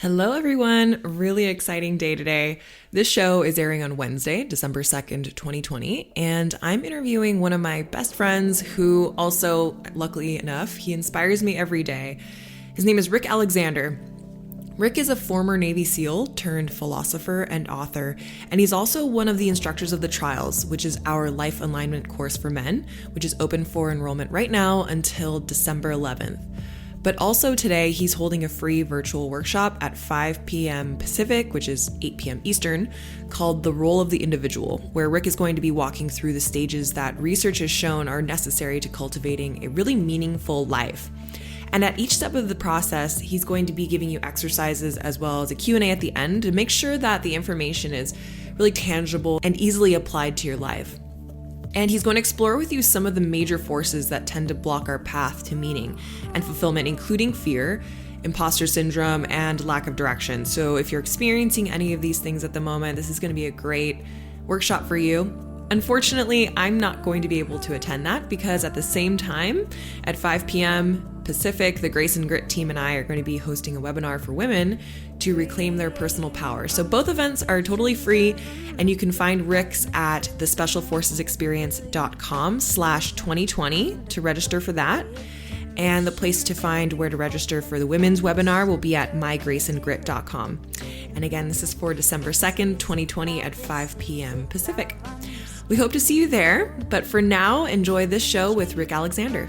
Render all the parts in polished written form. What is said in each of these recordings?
Hello, everyone. Really exciting day today. This show is airing on Wednesday, December 2nd, 2020, and I'm interviewing one of my best friends who also, luckily enough, he inspires me every day. His name is Rick Alexander. Rick is a former Navy SEAL turned philosopher and author, and he's also one of the instructors of the Trials, which is our life alignment course for men, which is open for enrollment right now until December 11th. But also today, he's holding a free virtual workshop at 5 p.m. Pacific, which is 8 p.m. Eastern, called The Role of the Individual, where Rick is going to be walking through the stages that research has shown are necessary to cultivating a really meaningful life. And at each step of the process, he's going to be giving you exercises as well as a Q&A at the end to make sure that the information is really tangible and easily applied to your life. And he's going to explore with you some of the major forces that tend to block our path to meaning and fulfillment, including fear, imposter syndrome, and lack of direction. So if you're experiencing any of these things at the moment, this is going to be a great workshop for you. Unfortunately, I'm not going to be able to attend that because at the same time, at 5 p.m. Pacific, the Grace and Grit team and I are going to be hosting a webinar for women to reclaim their personal power. So both events are totally free, and you can find Rick's at thespecialforcesexperience.com/2020 to register for that. And the place to find where to register for the women's webinar will be at mygraceandgrit.com. And again, this is for December 2nd, 2020 at 5 p.m. Pacific. We hope to see you there, but for now, enjoy this show with Rick Alexander.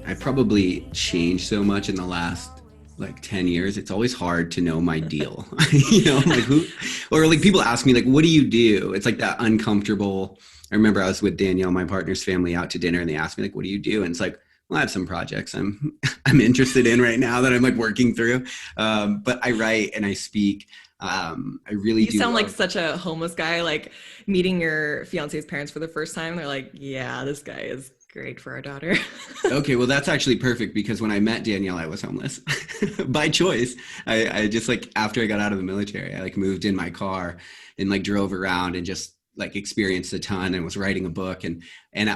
I probably changed so much in the last 10 years. It's always hard to know my deal. Who, or people ask me what do you do? It's like that uncomfortable. I remember I was with Danielle, my partner's family, out to dinner, and they asked me what do you do? And it's well, I have some projects I'm interested in right now that I'm working through. But I write and I speak. I really do. You sound like such a homeless guy, meeting your fiance's parents for the first time. They're like, yeah, this guy is great for our daughter. Okay, well, that's actually perfect because when I met Danielle, I was homeless by choice. I just after I got out of the military, I moved in my car and drove around and just experienced a ton and was writing a book. And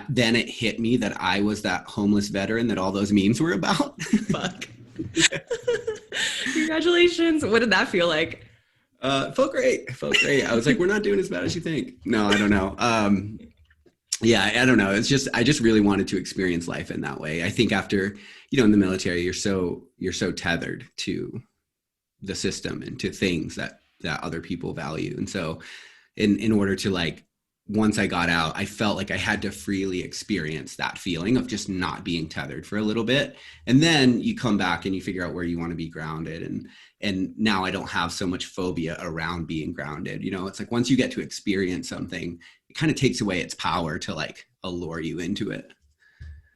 then it hit me that I was that homeless veteran that all those memes were about. Fuck. Congratulations. What did that feel like? Felt great. I was we're not doing as bad as you think. No, I don't know. Yeah, I don't know. It's just, I just really wanted to experience life in that way. I think after, in the military, you're so tethered to the system and to things that other people value. And so in order to once I got out, I felt like I had to freely experience that feeling of just not being tethered for a little bit. And then you come back and you figure out where you want to be grounded. And now I don't have so much phobia around being grounded. It's once you get to experience something, it kind of takes away its power to allure you into it.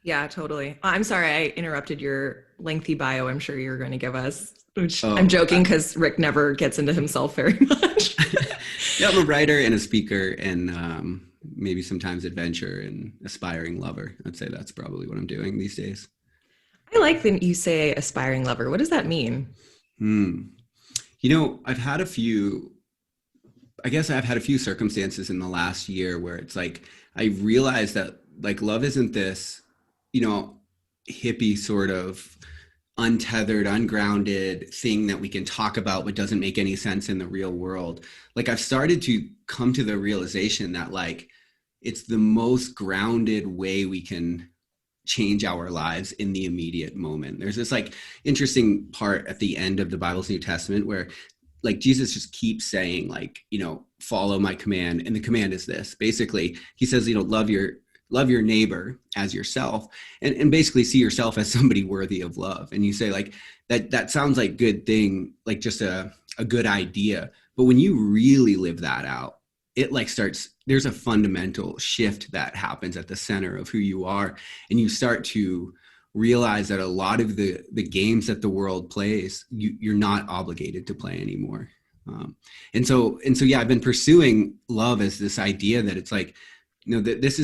Yeah, totally. I'm sorry I interrupted your lengthy bio I'm sure you're going to give us, which I'm joking because Rick never gets into himself very much. Yeah, I'm a writer and a speaker and maybe sometimes adventure and aspiring lover. I'd say that's probably what I'm doing these days. I like that you say aspiring lover. What does that mean? I've had a few circumstances in the last year where it's I realized that love isn't this, hippie sort of untethered, ungrounded thing that we can talk about but doesn't make any sense in the real world. I've started to come to the realization that it's the most grounded way we can change our lives in the immediate moment. There's this interesting part at the end of the Bible's New Testament where Jesus just keeps saying follow my command. And the command is this. Basically, he says, love your neighbor as yourself and basically see yourself as somebody worthy of love. And you say that sounds like good thing, just a good idea. But when you really live that out, it there's a fundamental shift that happens at the center of who you are. And you start to realize that a lot of the games that the world plays, you're not obligated to play anymore. And so, yeah, I've been pursuing love as this idea that it's that this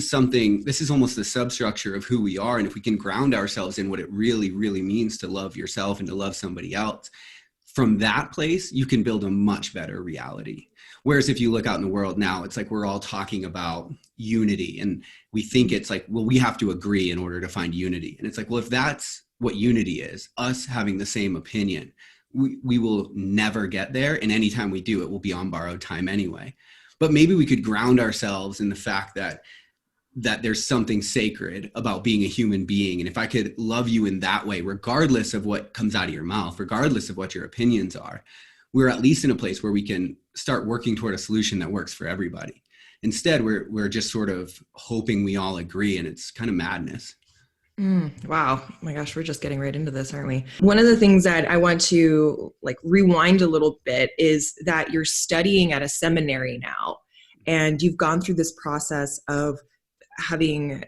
is almost the substructure of who we are. And if we can ground ourselves in what it really, really means to love yourself and to love somebody else, from that place, you can build a much better reality. Whereas if you look out in the world now, it's like we're all talking about unity, and we think it's like, well, we have to agree in order to find unity. And it's like, well, if that's what unity is, us having the same opinion, we will never get there. And anytime we do, it will be on borrowed time anyway. But maybe we could ground ourselves in the fact that there's something sacred about being a human being. And if I could love you in that way, regardless of what comes out of your mouth, regardless of what your opinions are, we're at least in a place where we can start working toward a solution that works for everybody. Instead, we're just sort of hoping we all agree, and it's kind of madness. Wow. Oh my gosh, we're just getting right into this, aren't we? One of the things that I want to like rewind a little bit is that you're studying at a seminary now, and you've gone through this process of having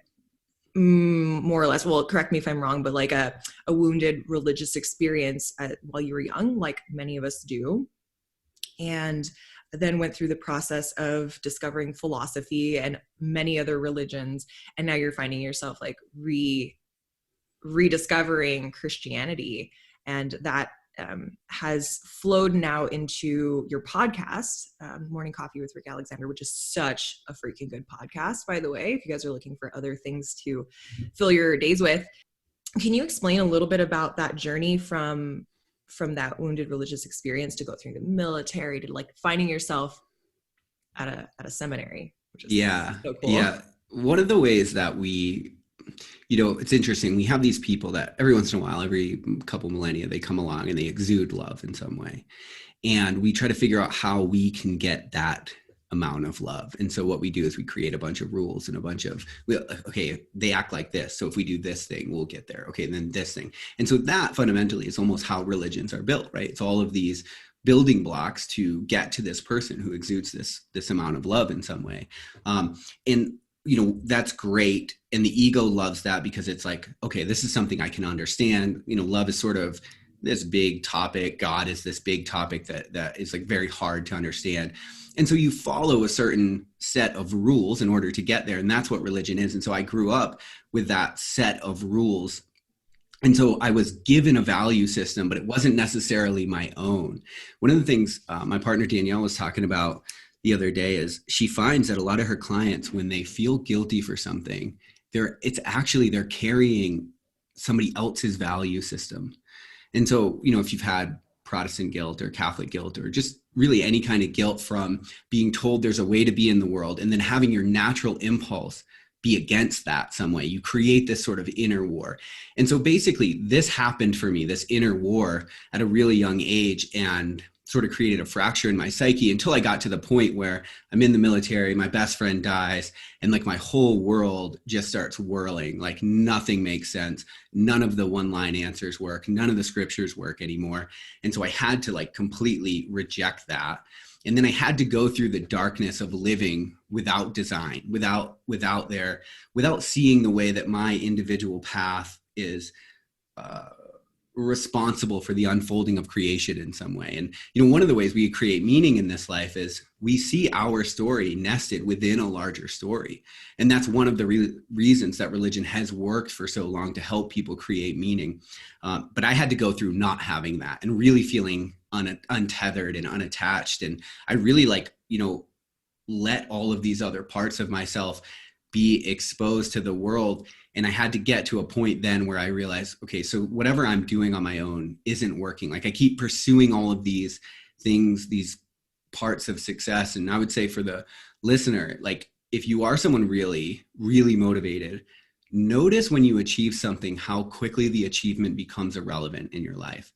more or less, well, correct me if I'm wrong, but like a wounded religious experience while you were young, like many of us do. And then went through the process of discovering philosophy and many other religions. And now you're finding yourself like rediscovering Christianity. And that has flowed now into your podcast, Morning Coffee with Rick Alexander, which is such a freaking good podcast, by the way, if you guys are looking for other things to fill your days with. Can you explain a little bit about that journey from that wounded religious experience to go through the military to like finding yourself at a seminary, which is so cool. Yeah. One of the ways that it's interesting. We have these people that every once in a while, every couple millennia, they come along and they exude love in some way. And we try to figure out how we can get that amount of love. And so what we do is we create a bunch of rules and a bunch of, okay, they act like this, so if we do this thing, we'll get there. Okay, and then this thing. And so that fundamentally is almost how religions are built, right? It's all of these building blocks to get to this person who exudes this amount of love in some way. And that's great. And the ego loves that because it's like, okay, this is something I can understand. Love is sort of this big topic. God is this big topic that is like very hard to understand. And so you follow a certain set of rules in order to get there. And that's what religion is. And so I grew up with that set of rules. And so I was given a value system, but it wasn't necessarily my own. One of the things my partner Danielle was talking about the other day is she finds that a lot of her clients, when they feel guilty for something, they're carrying somebody else's value system. And so, if you've had Protestant guilt or Catholic guilt or just really any kind of guilt from being told there's a way to be in the world and then having your natural impulse be against that some way, you create this sort of inner war. And so basically this happened for me, this inner war at a really young age, and sort of created a fracture in my psyche until I got to the point where I'm in the military, my best friend dies, and like my whole world just starts whirling. Like nothing makes sense. None of the one-line answers work. None of the scriptures work anymore. And so I had to like completely reject that. And then I had to go through the darkness of living without design, without seeing the way that my individual path is responsible for the unfolding of creation in some way. And one of the ways we create meaning in this life is we see our story nested within a larger story. And that's one of the reasons that religion has worked for so long, to help people create meaning. But I had to go through not having that and really feeling untethered and unattached. And I really let all of these other parts of myself be exposed to the world. And I had to get to a point then where I realized, okay, so whatever I'm doing on my own isn't working. Like I keep pursuing all of these things, these parts of success. And I would say for the listener, like if you are someone really, really motivated, notice when you achieve something, how quickly the achievement becomes irrelevant in your life.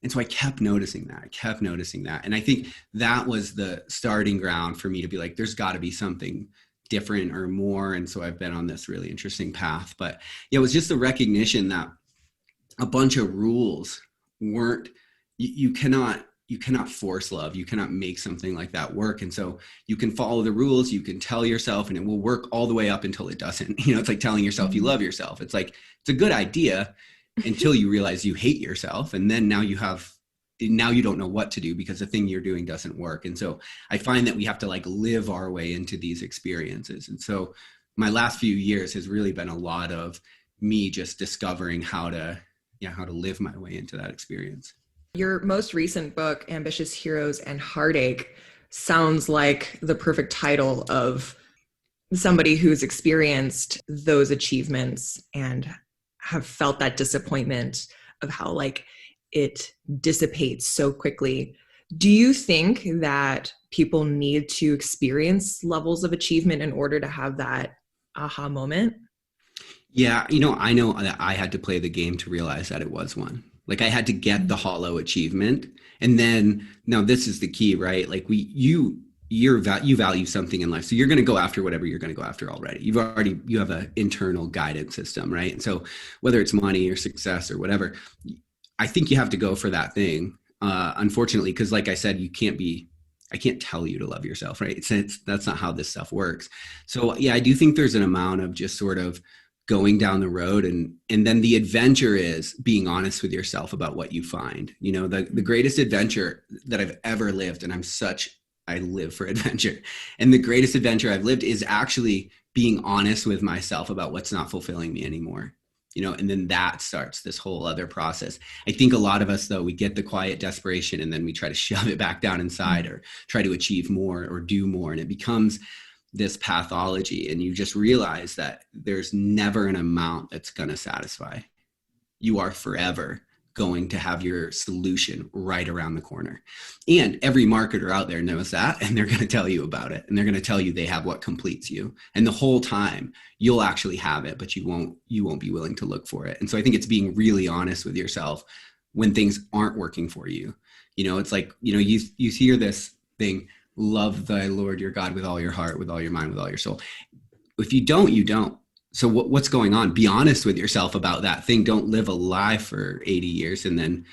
And so I kept noticing that. And I think that was the starting ground for me to be like, there's got to be something different or more. And so I've been on this really interesting path. But yeah, it was just the recognition that a bunch of rules weren't, you cannot force love. You cannot make something like that work. And so you can follow the rules, you can tell yourself, and it will work all the way up until it doesn't. It's like telling yourself you love yourself. It's like, it's a good idea until you realize you hate yourself. And then now you don't know what to do because the thing you're doing doesn't work. And so I find that we have to like live our way into these experiences. And so my last few years has really been a lot of me just discovering how to live my way into that experience. Your most recent book, Ambitious Heroes and Heartache, sounds like the perfect title of somebody who's experienced those achievements and have felt that disappointment of how like it dissipates so quickly. Do you think that people need to experience levels of achievement in order to have that aha moment? Yeah, I know that I had to play the game to realize that it was one. Like I had to get the hollow achievement. And then now this is the key, right? Like you value something in life. So you're going to go after whatever you're going to go after already. You have an internal guidance system, right? And so whether it's money or success or whatever, I think you have to go for that thing. Unfortunately, because like I said, I can't tell you to love yourself, right? That's not how this stuff works. So yeah, I do think there's an amount of just sort of going down the road, and then the adventure is being honest with yourself about what you find. The greatest adventure that I've ever lived, and I live for adventure. And the greatest adventure I've lived is actually being honest with myself about what's not fulfilling me anymore. And then that starts this whole other process. I think a lot of us, though, we get the quiet desperation and then we try to shove it back down inside or try to achieve more or do more. And it becomes this pathology. And you just realize that there's never an amount that's going to satisfy. You are forever going to have your solution right around the corner. And every marketer out there knows that, and they're going to tell you about it. And they're going to tell you they have what completes you. And the whole time you'll actually have it, but you won't be willing to look for it. And so I think it's being really honest with yourself when things aren't working for you. It's like, you hear this thing, love thy Lord your God with all your heart, with all your mind, with all your soul. If you don't, you don't. So what's going on? Be honest with yourself about that thing. Don't live a lie for 80 years and then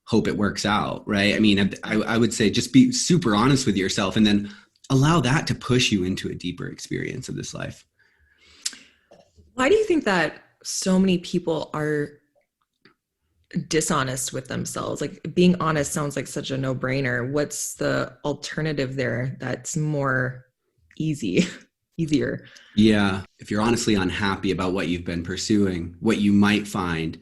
hope it works out, right? I mean, I would say just be super honest with yourself and then allow that to push you into a deeper experience of this life. Why do you think that so many people are dishonest with themselves? Like being honest sounds like such a no-brainer. What's the alternative there that's more easier? Yeah. If you're honestly unhappy about what you've been pursuing, what you might find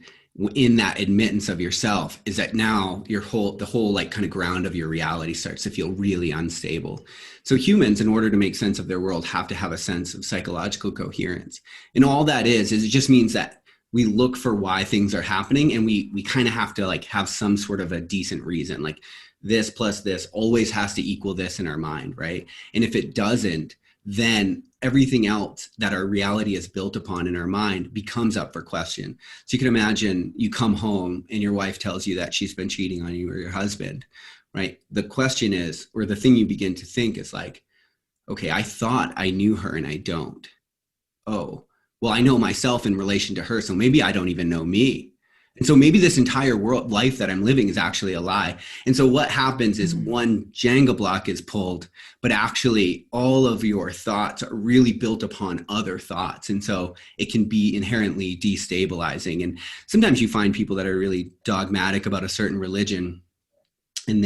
in that admittance of yourself is that now the whole like kind of ground of your reality starts to feel really unstable. So humans, in order to make sense of their world, have to have a sense of psychological coherence. And all that is it just means that we look for why things are happening, and we kind of have to like have some sort of a decent reason. Like this plus this always has to equal this in our mind, right? And if it doesn't, then everything else that our reality is built upon in our mind becomes up for question. So you can imagine you come home and your wife tells you that she's been cheating on you or your husband, right? The question is, or the thing you begin to think is like, okay, I thought I knew her and I don't. Oh, well, I know myself in relation to her, so maybe I don't even know me. And so maybe this entire life that I'm living is actually a lie. And so what happens is one Jenga block is pulled, but actually all of your thoughts are really built upon other thoughts. And so it can be inherently destabilizing. And sometimes you find people that are really dogmatic about a certain religion, and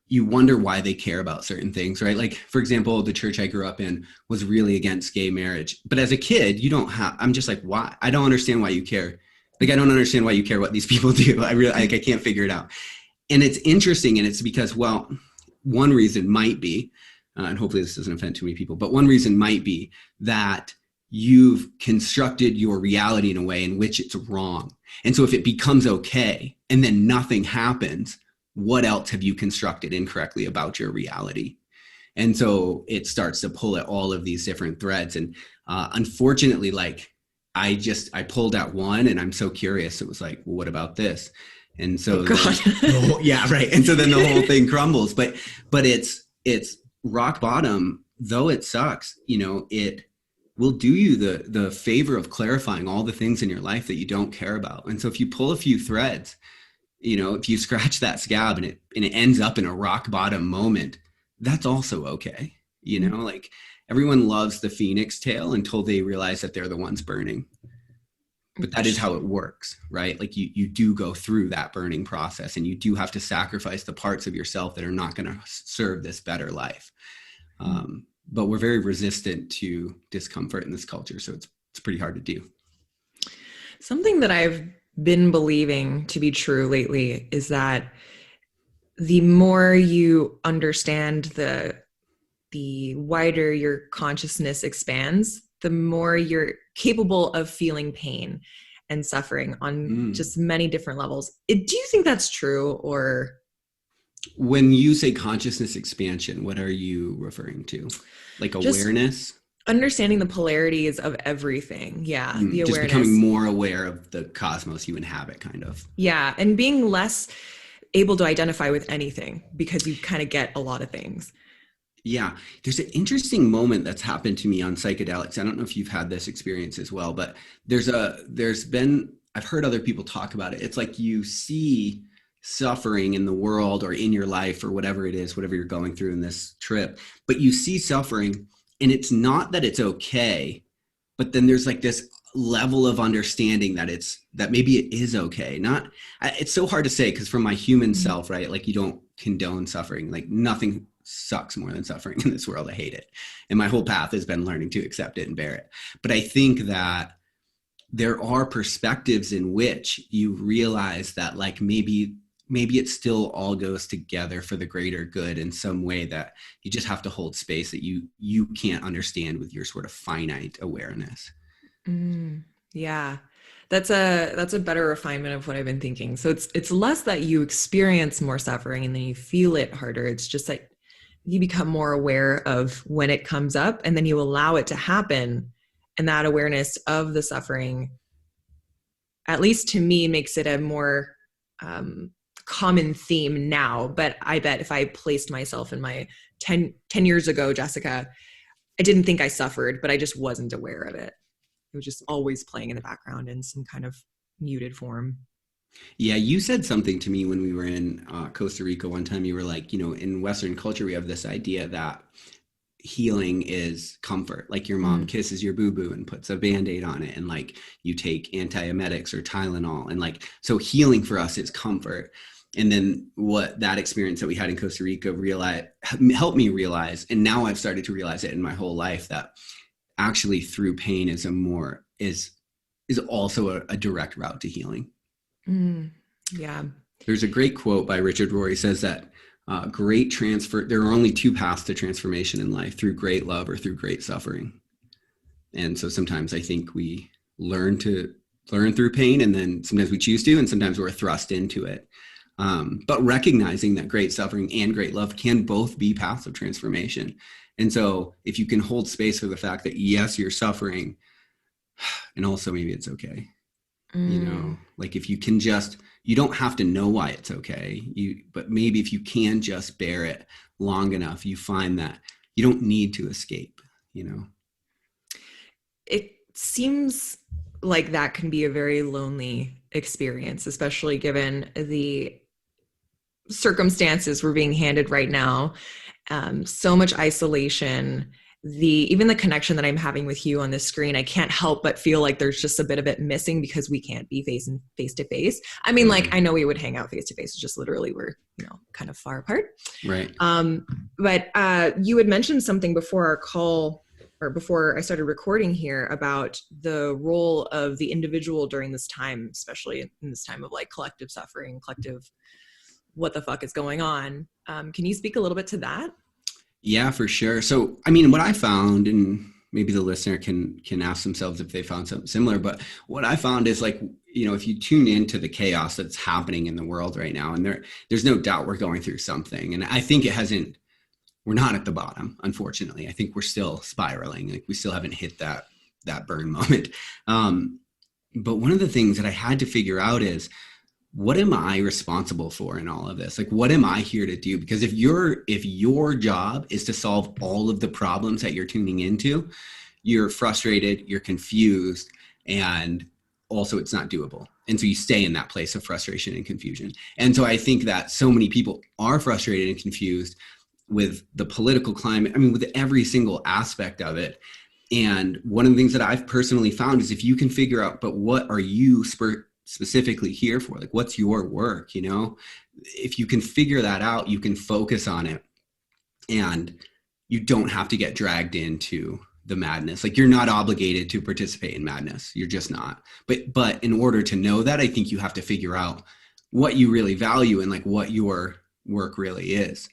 you wonder why they care about certain things, right? Like, for example, the church I grew up in was really against gay marriage. But as a kid, I'm just like, why? I don't understand why you care. Like, I don't understand why you care what these people do. I can't figure it out. And it's interesting. And it's because, well, one reason might be, and hopefully this doesn't offend too many people, but one reason might be that you've constructed your reality in a way in which it's wrong. And so if it becomes okay and then nothing happens, what else have you constructed incorrectly about your reality? And so it starts to pull at all of these different threads. And unfortunately, like I pulled out one, and I'm so curious. It was like, well, what about this? And so, yeah, right. And so then the whole thing crumbles. But it's rock bottom, though it sucks. It will do you the favor of clarifying all the things in your life that you don't care about. And so if you pull a few threads, if you scratch that scab and it ends up in a rock bottom moment, that's also okay. Like everyone loves the phoenix tale until they realize that they're the ones burning. But that is how it works, right? Like you do go through that burning process, and you do have to sacrifice the parts of yourself that are not going to serve this better life. But we're very resistant to discomfort in this culture. So it's pretty hard to do. Something that I've been believing to be true lately is that the more you understand, the wider your consciousness expands, the more you're capable of feeling pain and suffering on Mm. just many different levels. Do you think that's true, or When you say consciousness expansion, what are you referring to? Like just awareness? understanding the polarities of everything? Yeah, the Just becoming awareness. more aware of the cosmos you inhabit, kind of. Yeah, and being less able to identify with anything because you kind of get a lot of things. Yeah, there's an interesting moment that's happened to me on psychedelics. I don't know if you've had this experience as well, but there's been I've heard other people talk about it. It's like you see suffering in the world or in your life or whatever it is, whatever you're going through in this trip, but you see suffering and it's not that it's okay, but then there's like this level of understanding that that maybe it is okay. Not It's so hard to say because from my human Mm. self, right? Like you don't condone suffering. Like nothing sucks more than suffering in this world. I hate it. And my whole path has been learning to accept it and bear it. But I think that there are perspectives in which you realize that like maybe it still all goes together for the greater good in some way that you just have to hold space that you can't understand with your sort of finite awareness. Mm, yeah. That's a better refinement of what I've been thinking. So it's less that you experience more suffering and then you feel it harder. It's just that you become more aware of when it comes up and then you allow it to happen. And that awareness of the suffering, at least to me, makes it a more um, common theme now. But I bet if I placed myself in my 10 years ago, Jessica, I didn't think I suffered, but I just wasn't aware of it. It was just always playing in the background in some kind of muted form. Yeah, you said something to me when we were in Costa Rica one time. You were like, in Western culture, we have this idea that healing is comfort. Like your mom Mm, kisses your boo boo and puts a band aid on it, and like you take antiemetics or Tylenol. And like, so healing for us is comfort. And then what that experience that we had in Costa Rica helped me realize, and now I've started to realize it in my whole life that actually through pain is also a direct route to healing. mm, yeah. There's a great quote by Richard Rohr. He says that there are only two paths to transformation in life, through great love or through great suffering. And so sometimes I think we learn to learn through pain, and then sometimes we choose to, and sometimes we're thrust into it. But recognizing that great suffering and great love can both be paths of transformation. And so if you can hold space for the fact that yes, you're suffering, and also maybe it's okay, Mm, like if you can just, you don't have to know why it's okay, but maybe if you can just bear it long enough, you find that you don't need to escape. it seems like that can be a very lonely experience, especially given the circumstances we're being handed right now. So much isolation, even the connection that I'm having with you on this screen, I can't help but feel like there's just a bit of it missing because we can't be face to face. I mean, like, Totally. I know we would hang out face to face, it's just literally we're, kind of far apart. Right. um but you had mentioned something before our call, or before I started recording here, about the role of the individual during this time, especially in this time of like collective suffering, collective what the fuck is going on. Can you speak a little bit to that? Yeah, for sure. So, I mean, what I found, and maybe the listener can ask themselves if they found something similar, but what I found is like, if you tune into the chaos that's happening in the world right now, and there's no doubt we're going through something. And I think we're not at the bottom, unfortunately. I think we're still spiraling. Like we still haven't hit that burn moment. Um, but one of the things that I had to figure out is, what am I responsible for in all of this? Like, what am I here to do? Because if your job is to solve all of the problems that you're tuning into, you're frustrated, you're confused, and also it's not doable. And so you stay in that place of frustration and confusion. And so I think that so many people are frustrated and confused with the political climate. I mean, with every single aspect of it. And one of the things that I've personally found is, if you can figure out, but what are you specifically here for? Like, what's your work? If you can figure that out, you can focus on it, and you don't have to get dragged into the madness. Like, you're not obligated to participate in madness. You're just not. But in order to know that, I think you have to figure out what you really value and like what your work really is.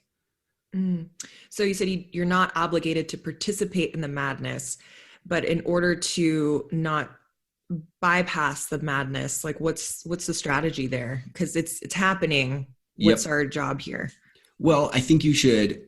Mm. So you said you're not obligated to participate in the madness, but in order to not bypass the madness, like what's the strategy there? Because it's happening. What's Yep. our job here? Well, I think you should,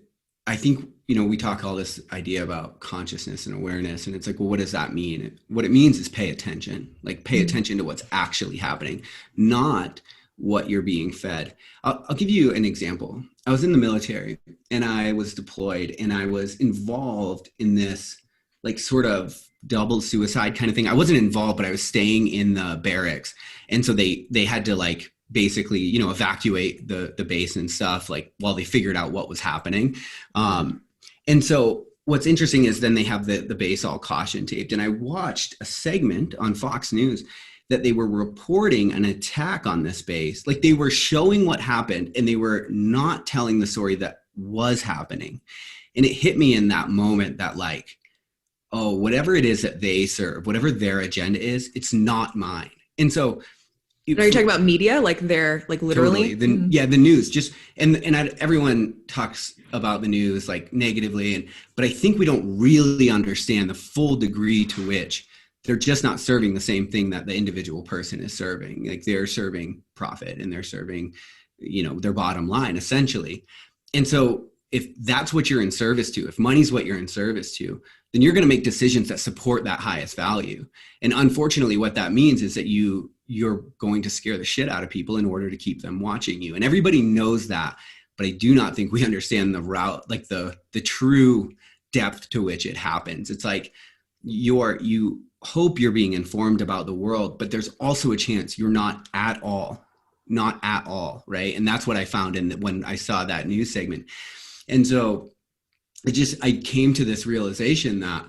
I think, we talk all this idea about consciousness and awareness, and it's like, well, what does that mean? What it means is pay attention, like pay Mm. attention to what's actually happening, not what you're being fed. I'll give you an example. I was in the military and I was deployed and I was involved in this like sort of double suicide kind of thing. I wasn't involved, but I was staying in the barracks. And so they had to like basically, evacuate the base and stuff like while they figured out what was happening. Um, and so what's interesting is then they have the base all caution taped. And I watched a segment on Fox News that they were reporting an attack on this base. Like they were showing what happened and they were not telling the story that was happening. And it hit me in that moment that like, oh, whatever it is that they serve, whatever their agenda is, it's not mine. And so Are you talking about media? Like they're like totally. literally? Then yeah, the news just everyone talks about the news like negatively, but I think we don't really understand the full degree to which they're just not serving the same thing that the individual person is serving. Like they're serving profit and they're serving, their bottom line essentially. And so if that's what you're in service to, if money's what you're in service to, then you're going to make decisions that support that highest value. And unfortunately, what that means is that you're going to scare the shit out of people in order to keep them watching you. And everybody knows that, but I do not think we understand the route, like the true depth to which it happens. It's like you hope you're being informed about the world, but there's also a chance you're not at all, right? And that's what I found when I saw that news segment. And so I came to this realization that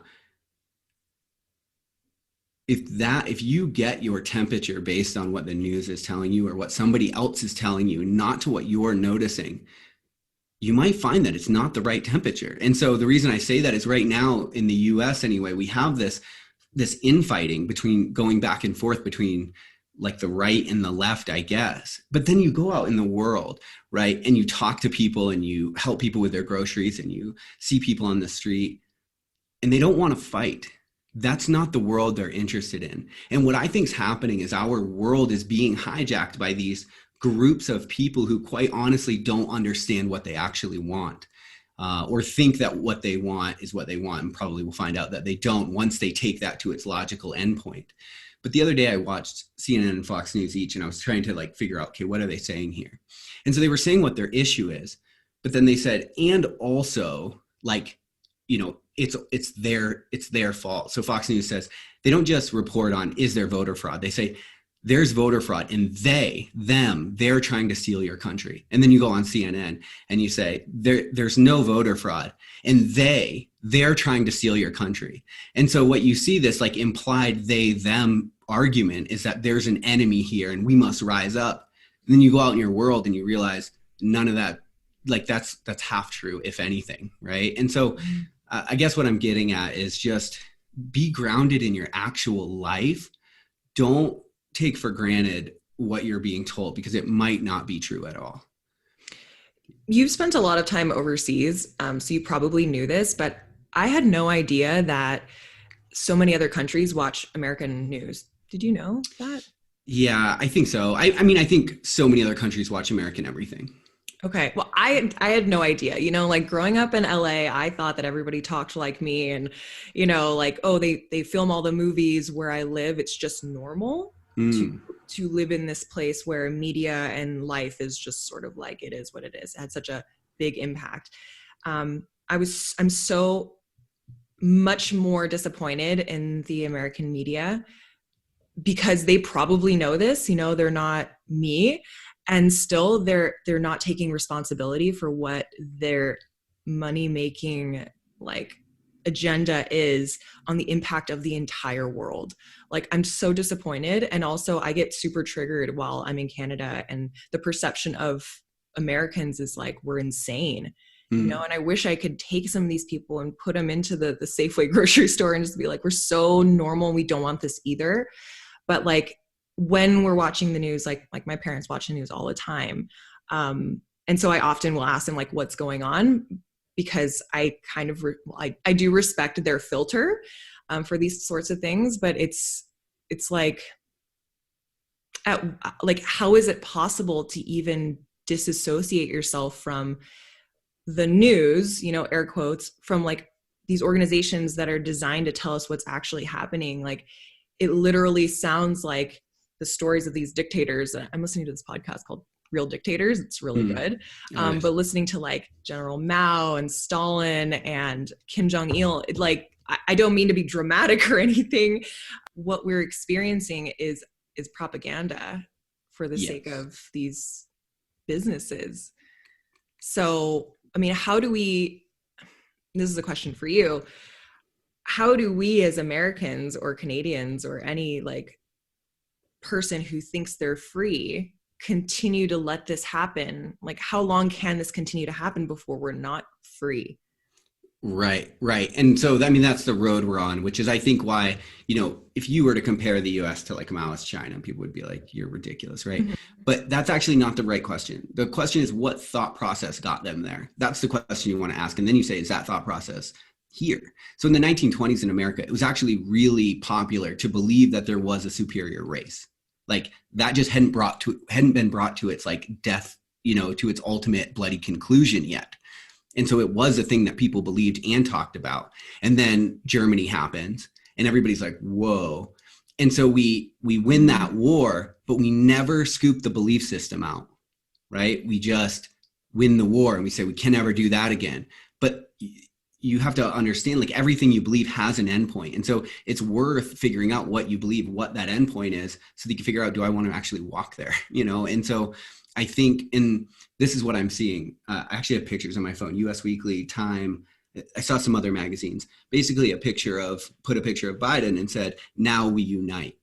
if you get your temperature based on what the news is telling you or what somebody else is telling you, not to what you're noticing, you might find that it's not the right temperature. And so the reason I say that is right now in the US anyway, we have this infighting going back and forth between like the right and the left, I guess. But then you go out in the world, right? And you talk to people and you help people with their groceries and you see people on the street and they don't want to fight. That's not the world they're interested in. And what I think is happening is our world is being hijacked by these groups of people who quite honestly don't understand what they actually want, or think that what they want is what they want, and probably will find out that they don't once they take that to its logical endpoint. But the other day I watched CNN and Fox News each, and I was trying to like figure out, okay, what are they saying here? And so they were saying what their issue is, but then they said, and also like, it's their fault. So Fox News says they don't just report on is there voter fraud. They say there's voter fraud and they're trying to steal your country. And then you go on CNN and you say there's no voter fraud and they're trying to steal your country. And so what you see, this like implied them argument, is that there's an enemy here and we must rise up. And then you go out in your world and you realize none of that, like that's half true, if anything, right? And so I guess what I'm getting at is just be grounded in your actual life. Don't take for granted what you're being told because it might not be true at all. You've spent a lot of time overseas, so you probably knew this, but I had no idea that so many other countries watch American news. Did you know that? Yeah, I think so. I mean, I think so many other countries watch American everything. Okay. Well, I had no idea. Like growing up in LA, I thought that everybody talked like me and like, oh, they film all the movies where I live. It's just normal to Mm. to live in this place where media and life is just sort of like it is what it is. It had such a big impact. I'm so much more disappointed in the American media because they probably know this, they're not me, and still they're not taking responsibility for what their money making like agenda is on the impact of the entire world. Like I'm so disappointed, and also I get super triggered while I'm in Canada, and the perception of Americans is like we're insane. Mm. And I wish I could take some of these people and put them into the Safeway grocery store and just be like, we're so normal, we don't want this either. But like when we're watching the news, like my parents watch the news all the time, And so I often will ask them like, what's going on? Because I kind of, I do respect their filter for these sorts of things, but it's like, like, how is it possible to even disassociate yourself from the news, air quotes, from like these organizations that are designed to tell us what's actually happening? Like, it literally sounds like the stories of these dictators. I'm listening to this podcast called Real Dictators. It's really good. Oh, nice. But listening to like General Mao and Stalin and Kim Jong-il, like, I don't mean to be dramatic or anything. What we're experiencing is propaganda for the sake of these businesses. So, I mean, this is a question for you. How do we as Americans or Canadians or any like person who thinks they're free continue to let this happen? Like, how long can this continue to happen before we're not free? Right. And so, I mean, that's the road we're on, which is, I think, why, if you were to compare the US to like Maoist China, people would be like, you're ridiculous, right? Mm-hmm. But that's actually not the right question. The question is, what thought process got them there? That's the question you want to ask. And then you say, is that thought process here? So in the 1920s in America, it was actually really popular to believe that there was a superior race. Like, that just hadn't been brought to its like death, to its ultimate bloody conclusion yet. And so it was a thing that people believed and talked about. And then Germany happens and everybody's like, whoa. And so we win that war, but we never scoop the belief system out, right? We just win the war and we say we can never do that again. But you have to understand, like, everything you believe has an endpoint. And so it's worth figuring out what you believe, what that endpoint is, so that you can figure out, do I want to actually walk there? And so I think, and this is what I'm seeing. I actually have pictures on my phone, US Weekly, Time. I saw some other magazines, basically put a picture of Biden and said, now we unite.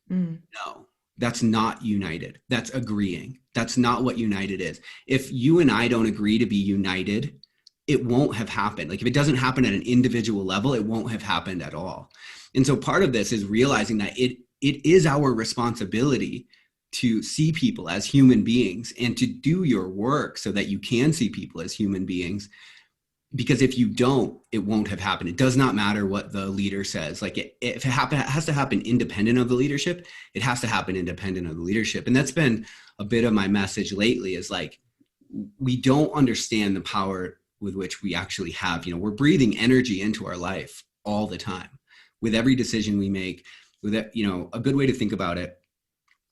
No, that's not united. That's agreeing. That's not what united is. If you and I don't agree to be united, it won't have happened. Like, if it doesn't happen at an individual level, it won't have happened at all. And so part of this is realizing that it is our responsibility to see people as human beings and to do your work so that you can see people as human beings. Because if you don't, it won't have happened. It does not matter what the leader says. Like, if it has to happen independent of the leadership, it has to happen independent of the leadership. And that's been a bit of my message lately, is like, we don't understand the power with which we actually have. We're breathing energy into our life all the time with every decision we make. With that, a good way to think about it,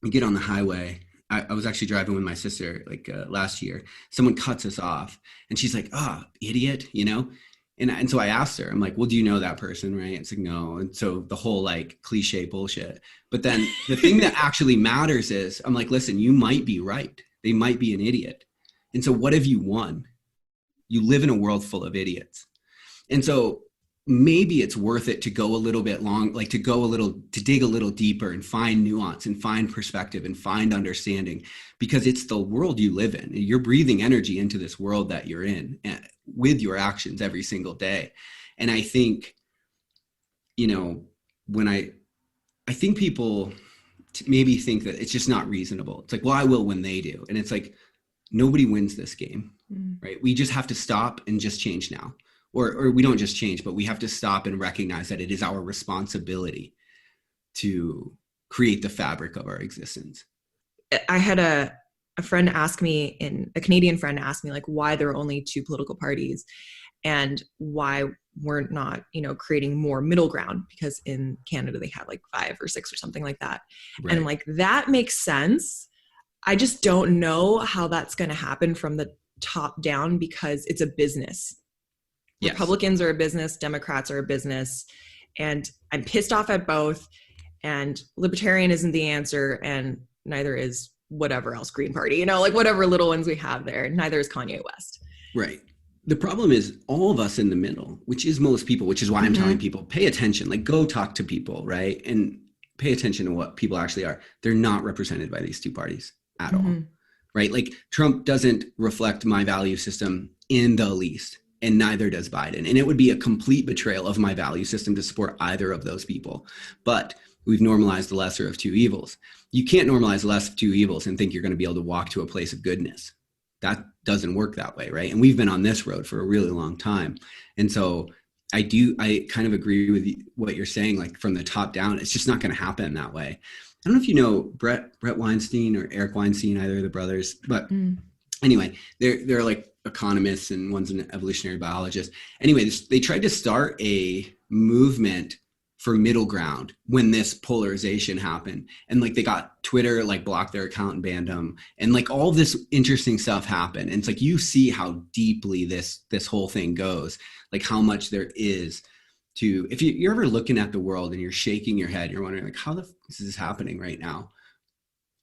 we get on the highway. I was actually driving with my sister last year. Someone cuts us off and she's like, oh, idiot, And so I asked her, I'm like, well, do you know that person, right? It's like, no. And so the whole like cliche bullshit. But then the thing that actually matters is, I'm like, listen, you might be right. They might be an idiot. And so what have you won? You live in a world full of idiots. And so maybe it's worth it to go a little bit to dig a little deeper and find nuance and find perspective and find understanding, because it's the world you live in. You're breathing energy into this world that you're in with your actions every single day. And I think, when I think people maybe think that it's just not reasonable. It's like, well, I will when they do. And it's like, nobody wins this game, right? We just have to stop and just change now. Or we don't just change, but we have to stop and recognize that it is our responsibility to create the fabric of our existence. I had a friend ask me, a Canadian friend asked me, like, why there are only two political parties and why we're not, creating more middle ground, because in Canada they have like 5 or 6 or something like that. Right. And I'm like, that makes sense. I just don't know how that's going to happen from the top down, because it's a business. Yes. Republicans are a business, Democrats are a business, and I'm pissed off at both. And libertarian isn't the answer, and neither is whatever else Green Party, whatever little ones we have there. Neither is Kanye West. Right. The problem is all of us in the middle, which is most people, which is why I'm telling people, pay attention, go talk to people, right? And pay attention to what people actually are. They're not represented by these two parties at all, right? Like, Trump doesn't reflect my value system in the least. And neither does Biden. And it would be a complete betrayal of my value system to support either of those people. But we've normalized the lesser of two evils. You can't normalize the lesser of two evils and think you're going to be able to walk to a place of goodness. that doesn't work that way, right? And we've been on this road for a really long time. And so I kind of agree with what you're saying, like from the top down, it's just not going to happen that way. I don't know if you know Brett Weinstein or Eric Weinstein, either of the brothers, but anyway, they're like economists, and one's an evolutionary biologist. Anyway, they tried to start a movement for middle ground when this polarization happened, and like they got Twitter like blocked their account and banned them, and like all this interesting stuff happened. And it's like you see how deeply this whole thing goes, like how much there is to, if you're ever looking at the world and you're shaking your head, you're wondering like how is this happening right now,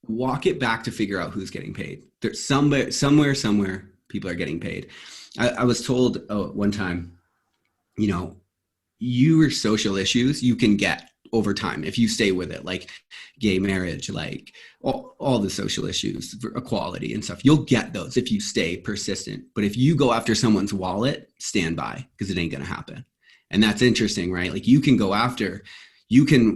walk it back to figure out who's getting paid. There's somewhere people are getting paid. I was told one time, your social issues you can get over time if you stay with it, like gay marriage, like all the social issues, equality and stuff. You'll get those if you stay persistent. But if you go after someone's wallet, stand by, because it ain't going to happen. And that's interesting, right? Like you can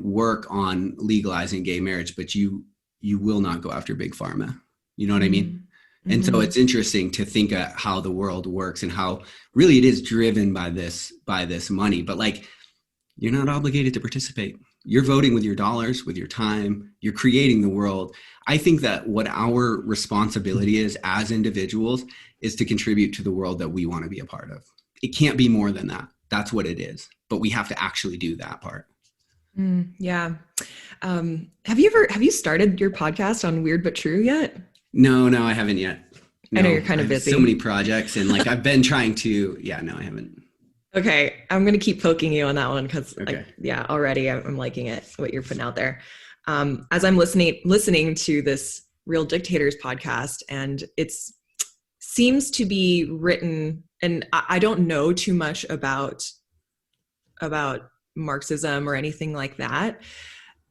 work on legalizing gay marriage, but you will not go after big pharma. You know what I mean? And so it's interesting to think of how the world works and how really it is driven by this money. But like, you're not obligated to participate. You're voting with your dollars, with your time. You're creating the world. I think that what our responsibility is as individuals is to contribute to the world that we want to be a part of. It can't be more than that. That's what it is. But we have to actually do that part. Yeah. Have you started your podcast on Weird But True yet? No, I haven't yet. No, I know you're kind of busy. So many projects, and like I've been trying to. Yeah, no, I haven't. Okay, I'm gonna keep poking you on that one because, already I'm liking it, what you're putting out there. As I'm listening to this Real Dictators podcast, and it's seems to be written, and I don't know too much about Marxism or anything like that,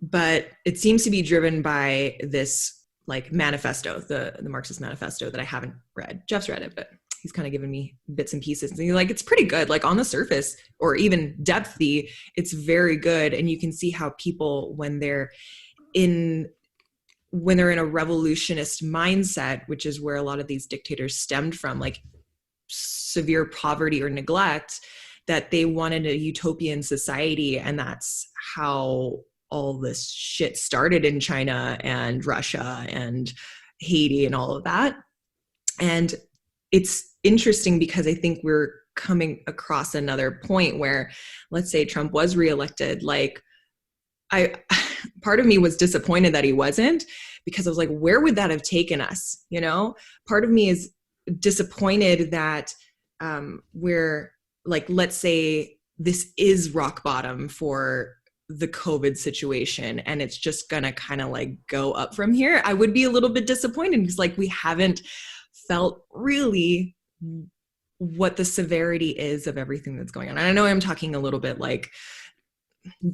but it seems to be driven by this like manifesto, the Marxist manifesto that I haven't read. Jeff's read it, but he's kind of given me bits and pieces, and he's like, it's pretty good. Like on the surface or even depthy, it's very good. And you can see how people, when they're in a revolutionist mindset, which is where a lot of these dictators stemmed from, like severe poverty or neglect, that they wanted a utopian society. And that's how all this shit started in China and Russia and Haiti and all of that. And it's interesting because I think we're coming across another point where, let's say Trump was reelected, like part of me was disappointed that he wasn't, because I was like, where would that have taken us? Part of me is disappointed that we're like, let's say this is rock bottom for the COVID situation and it's just gonna kind of like go up from here. I would be a little bit disappointed because like we haven't felt really what the severity is of everything that's going on. And I know I'm talking a little bit like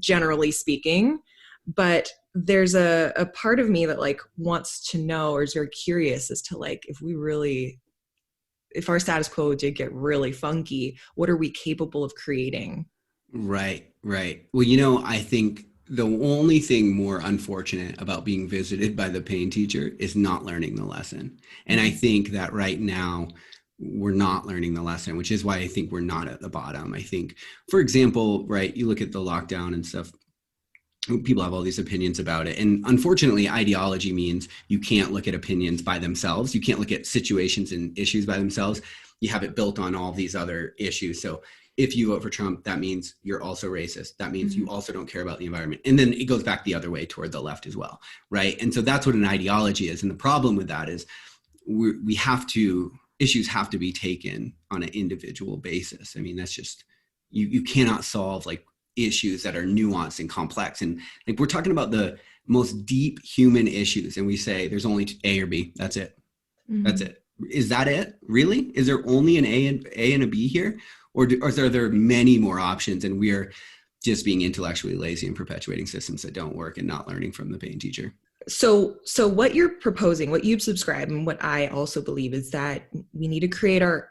generally speaking, but there's a part of me that like wants to know, or is very curious as to like, if our status quo did get really funky, what are we capable of creating? Right. Well, I think the only thing more unfortunate about being visited by the pain teacher is not learning the lesson. And I think that right now we're not learning the lesson, which is why I think we're not at the bottom. I think, for example, right, you look at the lockdown and stuff, people have all these opinions about it. And unfortunately, ideology means you can't look at opinions by themselves. You can't look at situations and issues by themselves. You have it built on all these other issues. So if you vote for Trump, that means you're also racist. That means you also don't care about the environment. And then it goes back the other way toward the left as well, right? And so that's what an ideology is. And the problem with that is issues have to be taken on an individual basis. I mean, that's just, you cannot solve like issues that are nuanced and complex. And like, we're talking about the most deep human issues. And we say there's only A or B. That's it. That's it. Is that it? Really? Is there only an A and a B here? Or are there many more options, and we are just being intellectually lazy and perpetuating systems that don't work and not learning from the pain teacher? So what you're proposing, what you subscribe, and what I also believe is that we need to create our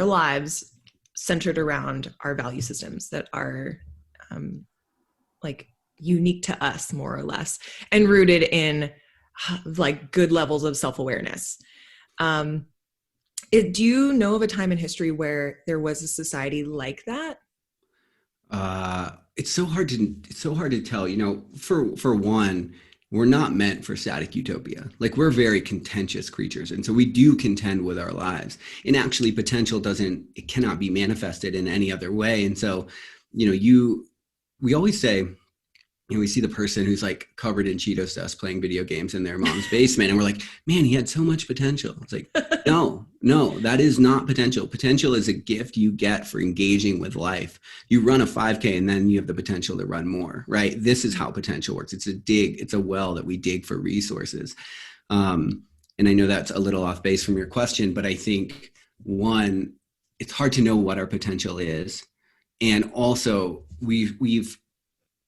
lives centered around our value systems that are like unique to us, more or less, and rooted in like good levels of self-awareness. Do you know of a time in history where there was a society like that? It's so hard to tell. For one, we're not meant for static utopia. Like we're very contentious creatures, and so we do contend with our lives. And actually, potential doesn't it cannot be manifested in any other way. And so, you know, you we always say, we see the person who's like covered in Cheetos dust playing video games in their mom's basement, and we're like, man, he had so much potential. It's like, no, that is not potential. Potential is a gift you get for engaging with life. You run a 5K and then you have the potential to run more, right? This is how potential works. It's a well that we dig for resources. And I know that's a little off base from your question, but I think one, it's hard to know what our potential is. And also we've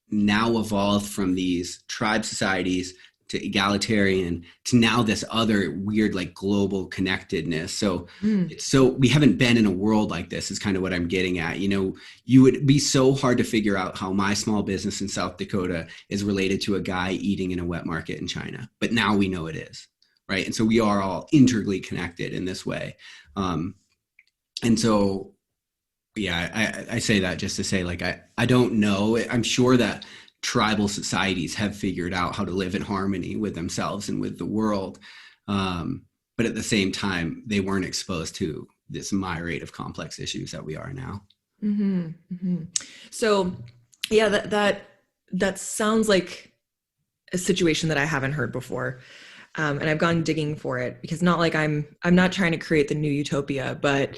now evolved from these tribe societies to egalitarian to now this other weird like global connectedness. So we haven't been in a world like this is kind of what I'm getting at. You would be so hard to figure out how my small business in South Dakota is related to a guy eating in a wet market in China, but now we know it is, right? And so we are all integrally connected in this way. And so yeah, I say that just to say, like, I don't know. I'm sure that tribal societies have figured out how to live in harmony with themselves and with the world. But at the same time, they weren't exposed to this myriad of complex issues that we are now. Mm-hmm, mm-hmm. So, yeah, that sounds like a situation that I haven't heard before. And I've gone digging for it because not like I'm not trying to create the new utopia, but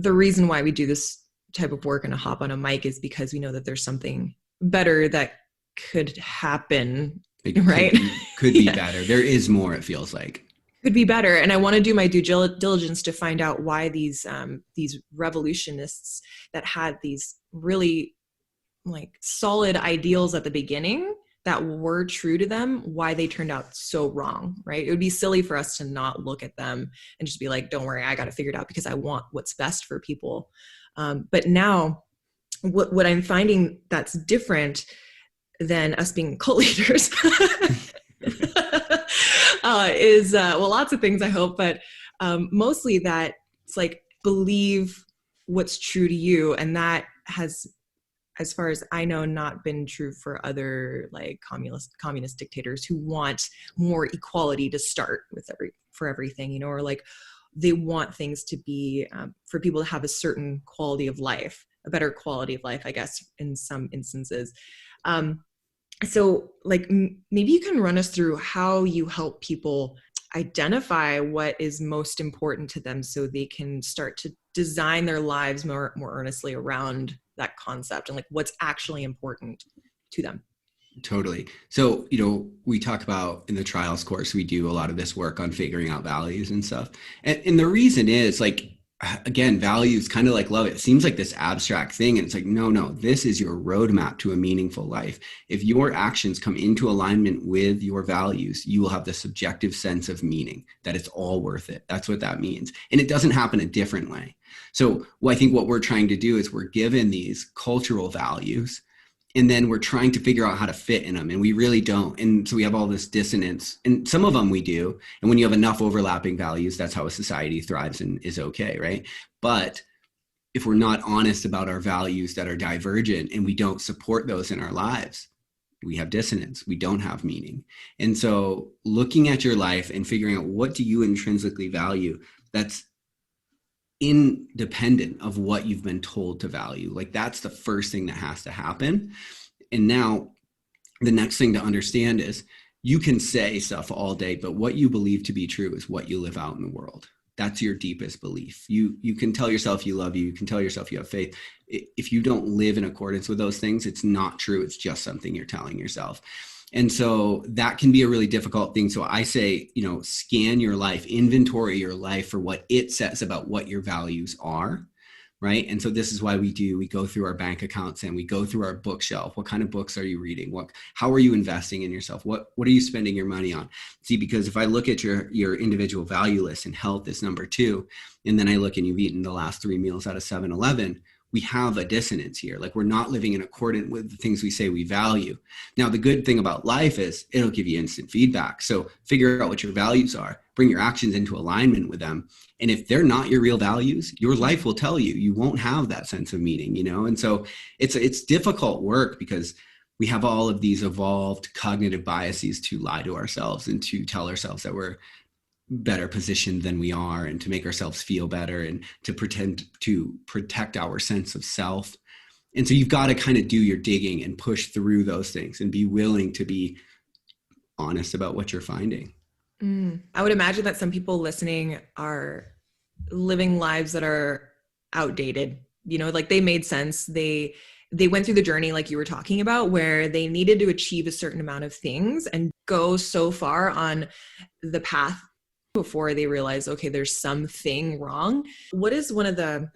the reason why we do this type of work and hop on a mic is because we know that there's something better that could happen, right? Could be better. There is more, it feels like. Could be better. And I want to do my due diligence to find out why these revolutionists that had these really like solid ideals at the beginning that were true to them, why they turned out so wrong, right? It would be silly for us to not look at them and just be like, don't worry, I got to figure it out because I want what's best for people. But now what I'm finding that's different than us being cult leaders is, well, lots of things I hope, but mostly that it's like, believe what's true to you. And that has, as far as I know, not been true for other like communist dictators who want more equality to start with for everything, or like they want things to be for people to have a certain quality of life, a better quality of life, I guess, in some instances. So like maybe you can run us through how you help people identify what is most important to them so they can start to design their lives more earnestly around that concept and like what's actually important to them. Totally. So, we talk about in the trials course, we do a lot of this work on figuring out values and stuff. And the reason is like, again, values kind of like love. It seems like this abstract thing. And it's like, no, this is your roadmap to a meaningful life. If your actions come into alignment with your values, you will have the subjective sense of meaning that it's all worth it. That's what that means. And it doesn't happen a different way. So I think what we're trying to do is we're given these cultural values and then we're trying to figure out how to fit in them. And we really don't. And so we have all this dissonance, and some of them we do. And when you have enough overlapping values, that's how a society thrives and is okay, right? But if we're not honest about our values that are divergent and we don't support those in our lives, we have dissonance. We don't have meaning. And so looking at your life and figuring out what do you intrinsically value, that's independent of what you've been told to value. Like that's the first thing that has to happen. And now the next thing to understand is you can say stuff all day, but what you believe to be true is what you live out in the world. That's your deepest belief. You can tell yourself you love you can tell yourself you have faith. If you don't live in accordance with those things, it's not true. It's just something you're telling yourself. And so that can be a really difficult thing. So I say, scan your life, inventory your life for what it says about what your values are, right? And so this is why we go through our bank accounts and we go through our bookshelf. What kind of books are you reading? How are you investing in yourself? What are you spending your money on? See, because if I look at your individual value list and health is number 2, and then I look and you've eaten the last 3 meals out of 7-Eleven, we have a dissonance here. Like we're not living in accordance with the things we say we value. Now, the good thing about life is it'll give you instant feedback. So figure out what your values are, bring your actions into alignment with them. And if they're not your real values, your life will tell you, you won't have that sense of meaning, you know? And so it's difficult work because we have all of these evolved cognitive biases to lie to ourselves and to tell ourselves that we're better positioned than we are, and to make ourselves feel better, and to pretend to protect our sense of self. And so you've got to kind of do your digging and push through those things and be willing to be honest about what you're finding. I would imagine that some people listening are living lives that are outdated, you know, like they made sense. They went through the journey like you were talking about, where they needed to achieve a certain amount of things and go so far on the path before they realize, okay, there's something wrong. What is one of the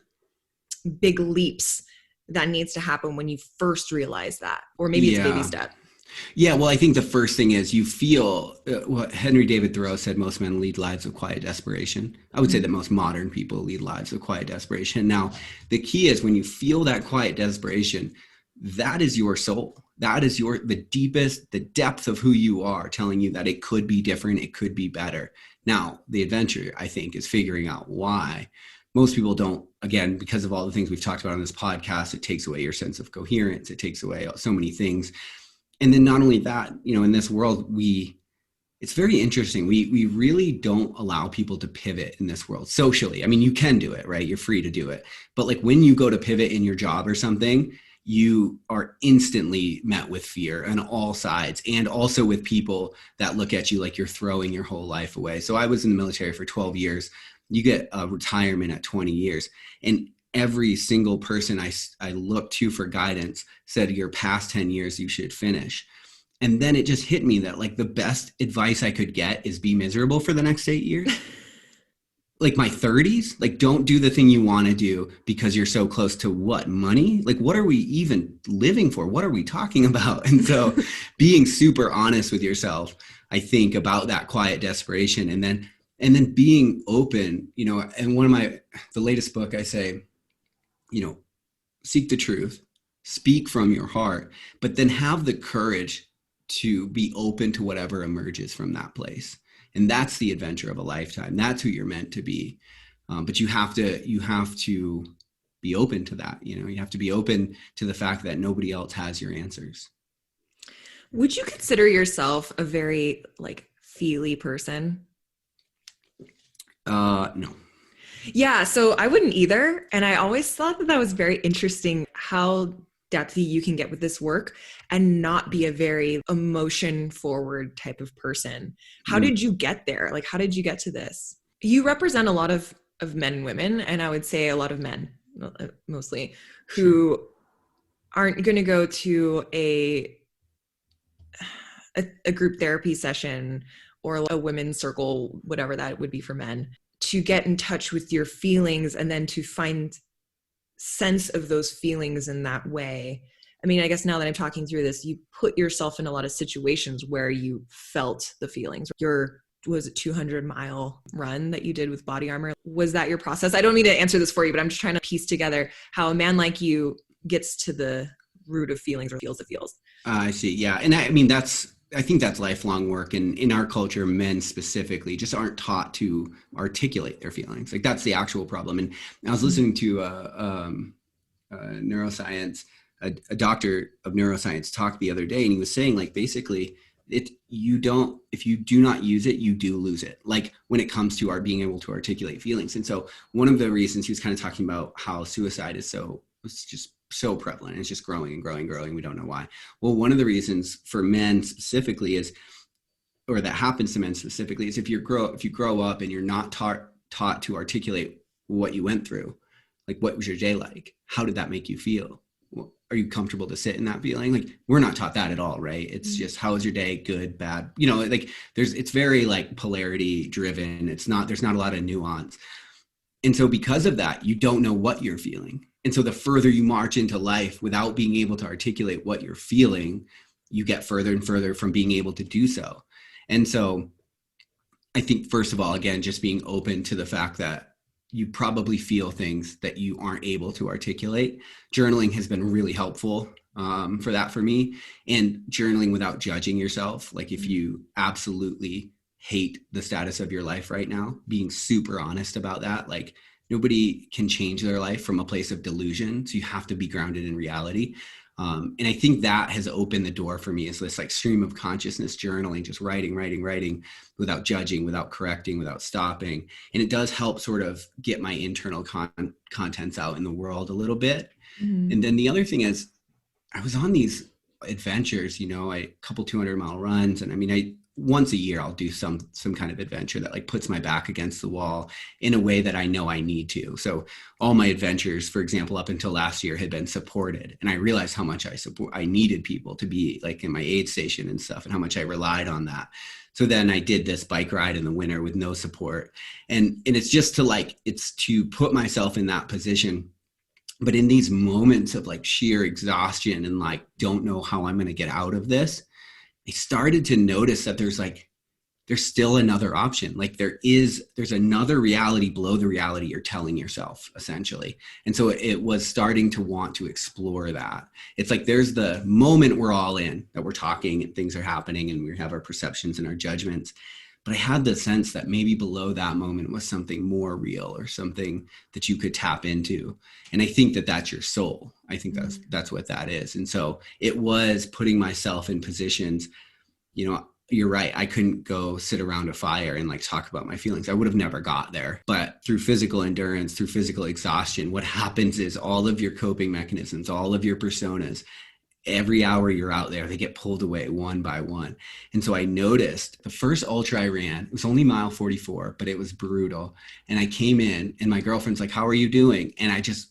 big leaps that needs to happen when you first realize that? Or maybe it's a baby step. Yeah, well, I think the first thing is you feel what Henry David Thoreau said, most men lead lives of quiet desperation. I would say that most modern people lead lives of quiet desperation. Now, the key is when you feel that quiet desperation, that is your soul. That is the deepest, the depth of who you are telling you that it could be different, it could be better. Now, the adventure, I think, is figuring out why. Most people don't, again, because of all the things we've talked about on this podcast, it takes away your sense of coherence. It takes away so many things. And then not only that, you know, in this world, it's very interesting. We really don't allow people to pivot in this world socially. I mean, you can do it, right? You're free to do it. But like when you go to pivot in your job or something, you are instantly met with fear on all sides, and also with people that look at you like you're throwing your whole life away. So I was in the military for 12 years. You get a retirement at 20 years. And every single person I looked to for guidance said, your past 10 years, you should finish. And then it just hit me that like the best advice I could get is be miserable for the next 8 years. Like my 30s, like don't do the thing you want to do because you're so close to what? Money? Like what are we even living for? What are we talking about? And so being super honest with yourself, I think, about that quiet desperation, and then being open, you know. And the latest book, I say, you know, seek the truth, speak from your heart, but then have the courage to be open to whatever emerges from that place. And that's the adventure of a lifetime. That's who you're meant to be. But you have to be open to that. You know, you have to be open to the fact that nobody else has your answers. Would you consider yourself a very like feely person? No. Yeah, so I wouldn't either. And I always thought that was very interesting how depthy you can get with this work and not be a very emotion forward type of person. How did you get there? Like, how did you get to this? You represent a lot of men and women, and I would say a lot of men mostly, who aren't going to go to a group therapy session or a women's circle, whatever that would be for men, to get in touch with your feelings and then to find sense of those feelings in that way. I mean, I guess now that I'm talking through this, you put yourself in a lot of situations where you felt the feelings. Was it 200-mile run that you did with body armor? Was that your process? I don't mean to answer this for you, but I'm just trying to piece together how a man like you gets to the root of feelings or feels it feels. I see. Yeah. And I mean, I think that's lifelong work. And in our culture, men specifically just aren't taught to articulate their feelings. Like that's the actual problem. And I was listening to neuroscience, a doctor of neuroscience talk the other day, and he was saying like, basically if you do not use it, you do lose it. Like when it comes to our being able to articulate feelings. And so one of the reasons he was kind of talking about how suicide is it's just so prevalent. It's just growing and growing and growing. We don't know why. Well, one of the reasons for men specifically or that happens to men specifically, is if you grow up and you're not taught to articulate what you went through, like what was your day like? How did that make you feel? Are you comfortable to sit in that feeling? Like we're not taught that at all, right? It's just, how was your day? Good, bad, you know, like it's very like polarity driven. There's not a lot of nuance. And so because of that, you don't know what you're feeling. And so the further you march into life without being able to articulate what you're feeling, you get further and further from being able to do so. And so I think, first of all, again, just being open to the fact that you probably feel things that you aren't able to articulate. Journaling has been really helpful for that for me. And journaling without judging yourself. Like if you absolutely hate the status of your life right now, being super honest about that. Like nobody can change their life from a place of delusion. So you have to be grounded in reality. And I think that has opened the door for me, is this like stream of consciousness journaling, just writing without judging, without correcting, without stopping. And it does help sort of get my internal contents out in the world a little bit. Mm-hmm. And then the other thing is, I was on these adventures, a couple 200-mile runs. And I mean, once a year I'll do some kind of adventure that like puts my back against the wall in a way that I know I need to. So all my adventures, for example, up until last year had been supported. And I realized how much I needed people to be like in my aid station and stuff, and how much I relied on that. So then I did this bike ride in the winter with no support. And it's just it's to put myself in that position. But in these moments of like sheer exhaustion and like, don't know how I'm going to get out of this, I started to notice that there's still another option. Like there's another reality below the reality you're telling yourself, essentially. And so it was starting to want to explore that. It's like there's the moment we're all in, that we're talking and things are happening and we have our perceptions and our judgments. But I had the sense that maybe below that moment was something more real, or something that you could tap into. And I think that that's your soul. I think that's what that is. And so it was putting myself in positions, you're right. I couldn't go sit around a fire and like talk about my feelings. I would have never got there. But through physical endurance, through physical exhaustion, what happens is all of your coping mechanisms, all of your personas, every hour you're out there, they get pulled away one by one. And so I noticed the first ultra I ran, it was only mile 44, but it was brutal. And I came in and my girlfriend's like, "How are you doing?" And I just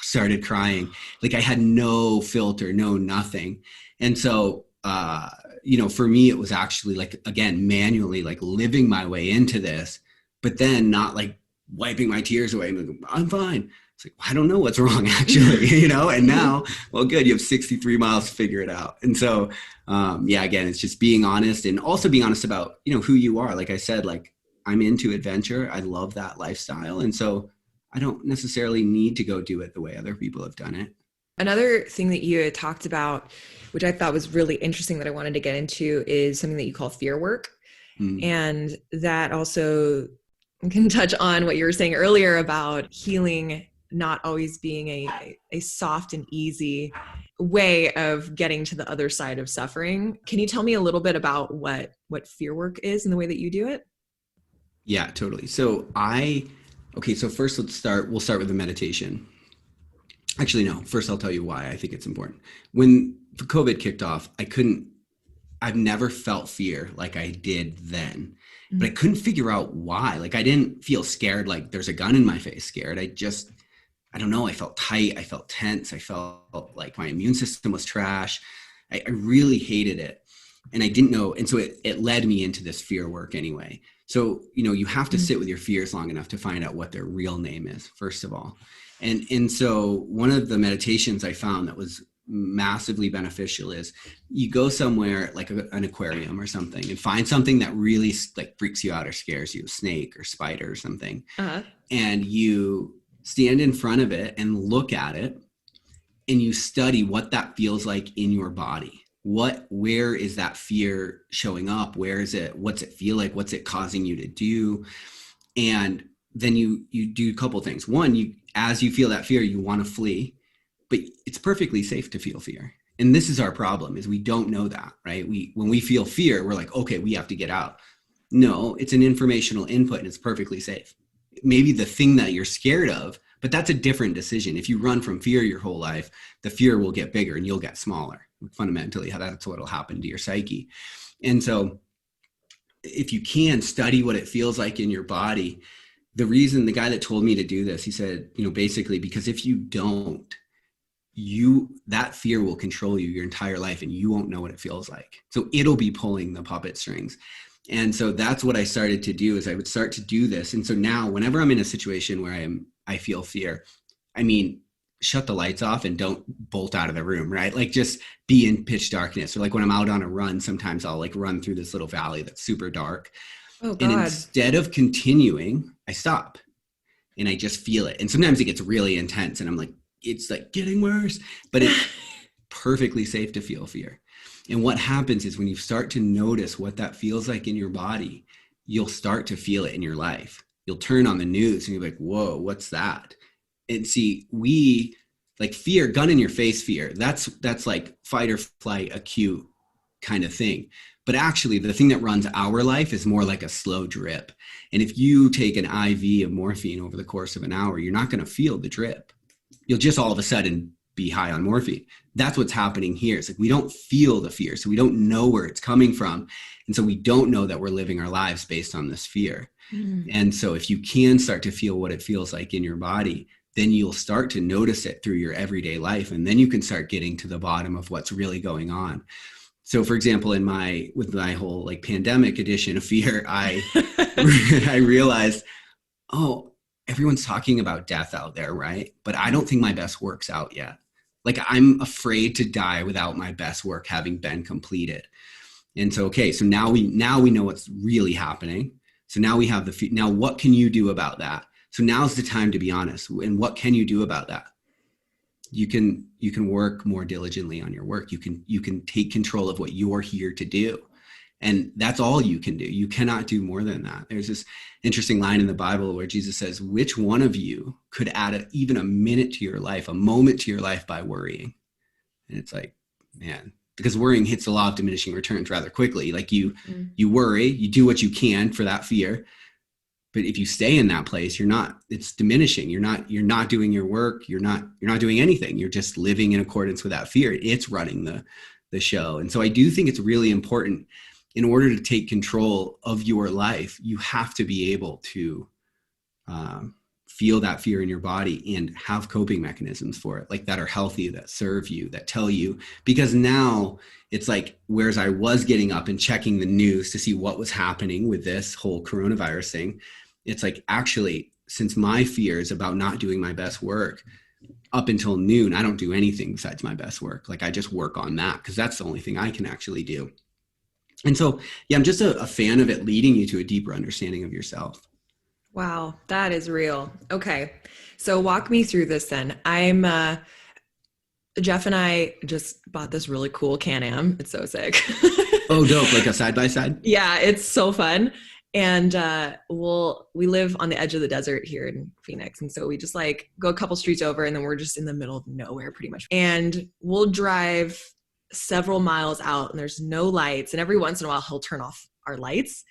started crying. Like I had no filter, no nothing. And so, for me, it was actually like, again, manually like living my way into this, but then not like wiping my tears away. I'm fine. It's like, I don't know what's wrong actually, and now, well, good. You have 63 miles to figure it out. And so, again, it's just being honest, and also being honest about, who you are. Like I said, like I'm into adventure. I love that lifestyle. And so I don't necessarily need to go do it the way other people have done it. Another thing that you had talked about, which I thought was really interesting that I wanted to get into, is something that you call fear work. And that also can touch on what you were saying earlier about healing not always being a soft and easy way of getting to the other side of suffering. Can you tell me a little bit about what fear work is and the way that you do it? Yeah, totally. So so first we'll start with the meditation. Actually, no, first I'll tell you why I think it's important. When COVID kicked off, I've never felt fear like I did then, but I couldn't figure out why. Like I didn't feel scared, like there's a gun in my face scared. I don't know. I felt tight. I felt tense. I felt like my immune system was trash. I really hated it. And I didn't know. And so it led me into this fear work anyway. So, you have to sit with your fears long enough to find out what their real name is, first of all. And so one of the meditations I found that was massively beneficial is you go somewhere like an aquarium or something and find something that really like freaks you out or scares you, a snake or spider or something. And you stand in front of it and look at it, and you study what that feels like in your body. Where is that fear showing up? Where is it? What's it feel like? What's it causing you to do? And then you do a couple of things. One, as you feel that fear, you want to flee, but it's perfectly safe to feel fear. And this is our problem, is we don't know that, right? When we feel fear, we're like, okay, we have to get out. No, it's an informational input and it's perfectly safe. Maybe the thing that you're scared of, but that's a different decision. If you run from fear your whole life, the fear will get bigger and you'll get smaller. Fundamentally, that's what will happen to your psyche. And so if you can study what it feels like in your body, the guy that told me to do this, he said, basically, because if you don't, that fear will control you your entire life and you won't know what it feels like. So it'll be pulling the puppet strings. And so that's what I started to do, is I would start to do this. And so now whenever I'm in a situation where I feel fear, shut the lights off and don't bolt out of the room, right? Like just be in pitch darkness. Or like when I'm out on a run, sometimes I'll like run through this little valley that's super dark. Oh, God. And instead of continuing, I stop. and I just feel it. And sometimes it gets really intense and I'm like, it's like getting worse, but it's perfectly safe to feel fear. And what happens is when you start to notice what that feels like in your body, you'll start to feel it in your life. You'll turn on the news and you're like, whoa, what's that? And see, we like fear, gun in your face fear. That's like fight or flight, acute kind of thing. But actually, the thing that runs our life is more like a slow drip. And if you take an IV of morphine over the course of an hour, you're not going to feel the drip. You'll just all of a sudden be high on morphine. That's what's happening here. It's like we don't feel the fear, so we don't know where it's coming from. And so we don't know that we're living our lives based on this fear. And so if you can start to feel what it feels like in your body, then you'll start to notice it through your everyday life. And then you can start getting to the bottom of what's really going on. So for example, with my whole like pandemic edition of fear, I realized, oh, everyone's talking about death out there, right? But I don't think my best work's out yet. Like I'm afraid to die without my best work having been completed. And so, okay, so now we know what's really happening. So now we have now what can you do about that? So now's the time to be honest. And what can you do about that? You can work more diligently on your work. You can take control of what you're here to do. And that's all you can do. You cannot do more than that. There's this interesting line in the Bible where Jesus says, which one of you could add even a minute to your life, a moment to your life by worrying? And it's like, man, because worrying hits the law of diminishing returns rather quickly. Like you worry, you do what you can for that fear. But if you stay in that place, it's diminishing. You're not doing your work. You're not doing anything. You're just living in accordance with that fear. It's running the show. And so I do think it's really important, in order to take control of your life, you have to be able to feel that fear in your body and have coping mechanisms for it, like that are healthy, that serve you, that tell you, because now it's like, whereas I was getting up and checking the news to see what was happening with this whole coronavirus thing, it's like, actually, since my fear is about not doing my best work, up until noon, I don't do anything besides my best work. Like I just work on that because that's the only thing I can actually do. And so, yeah, I'm just a fan of it leading you to a deeper understanding of yourself. Wow, that is real. Okay. So walk me through this then. Jeff and I just bought this really cool Can-Am. It's so sick. Oh, dope. Like a side-by-side? Yeah, it's so fun. And we live on the edge of the desert here in Phoenix. And so we just like go a couple streets over and then we're just in the middle of nowhere pretty much. And we'll drive several miles out and there's no lights. And every once in a while he'll turn off our lights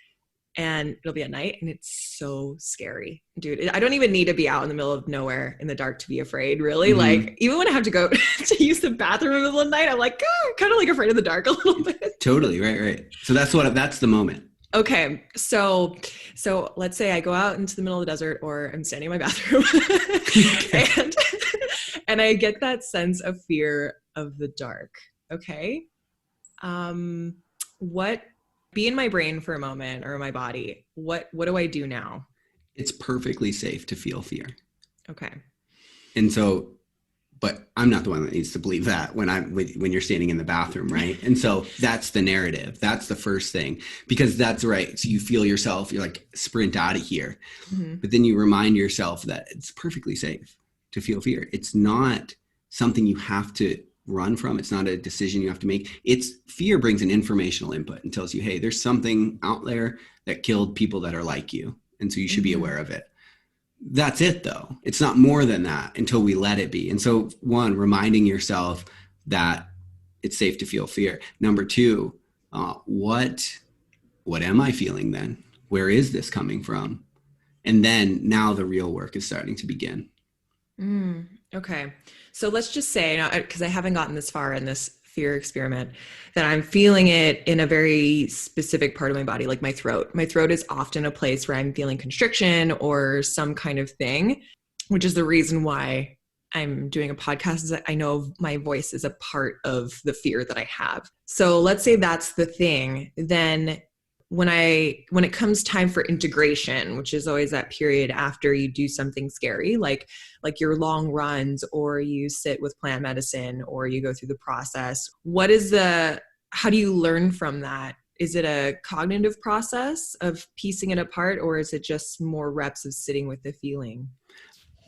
and it'll be at night and it's so scary. Dude, I don't even need to be out in the middle of nowhere in the dark to be afraid, really. Mm-hmm. Like even when I have to go to use the bathroom in the middle of the night, I'm like, kind of like afraid of the dark a little bit. Totally. Right. So that's the moment. Okay. So let's say I go out into the middle of the desert or I'm standing in my bathroom and I get that sense of fear of the dark. Okay. Be in my brain for a moment or my body. What do I do now? It's perfectly safe to feel fear. Okay. And so, but I'm not the one that needs to believe that when you're standing in the bathroom, right? And so that's the narrative. That's the first thing, because that's right. So you feel yourself, you're like, sprint out of here. Mm-hmm. But then you remind yourself that it's perfectly safe to feel fear. It's not something you have to run from. It's not a decision you have to make. Fear brings an informational input and tells you, hey, there's something out there that killed people that are like you. And so you should be aware of it. That's it though. It's not more than that until we let it be. And so one, reminding yourself that it's safe to feel fear. Number two, what am I feeling then? Where is this coming from? And then now the real work is starting to begin. Okay. So let's just say, because I haven't gotten this far in this fear experiment, that I'm feeling it in a very specific part of my body, like my throat. My throat is often a place where I'm feeling constriction or some kind of thing, which is the reason why I'm doing a podcast, is that I know my voice is a part of the fear that I have. So let's say that's the thing. Then when it comes time for integration, which is always that period after you do something scary, like your long runs, or you sit with plant medicine, or you go through the process, how do you learn from that? Is it a cognitive process of piecing it apart, or is it just more reps of sitting with the feeling?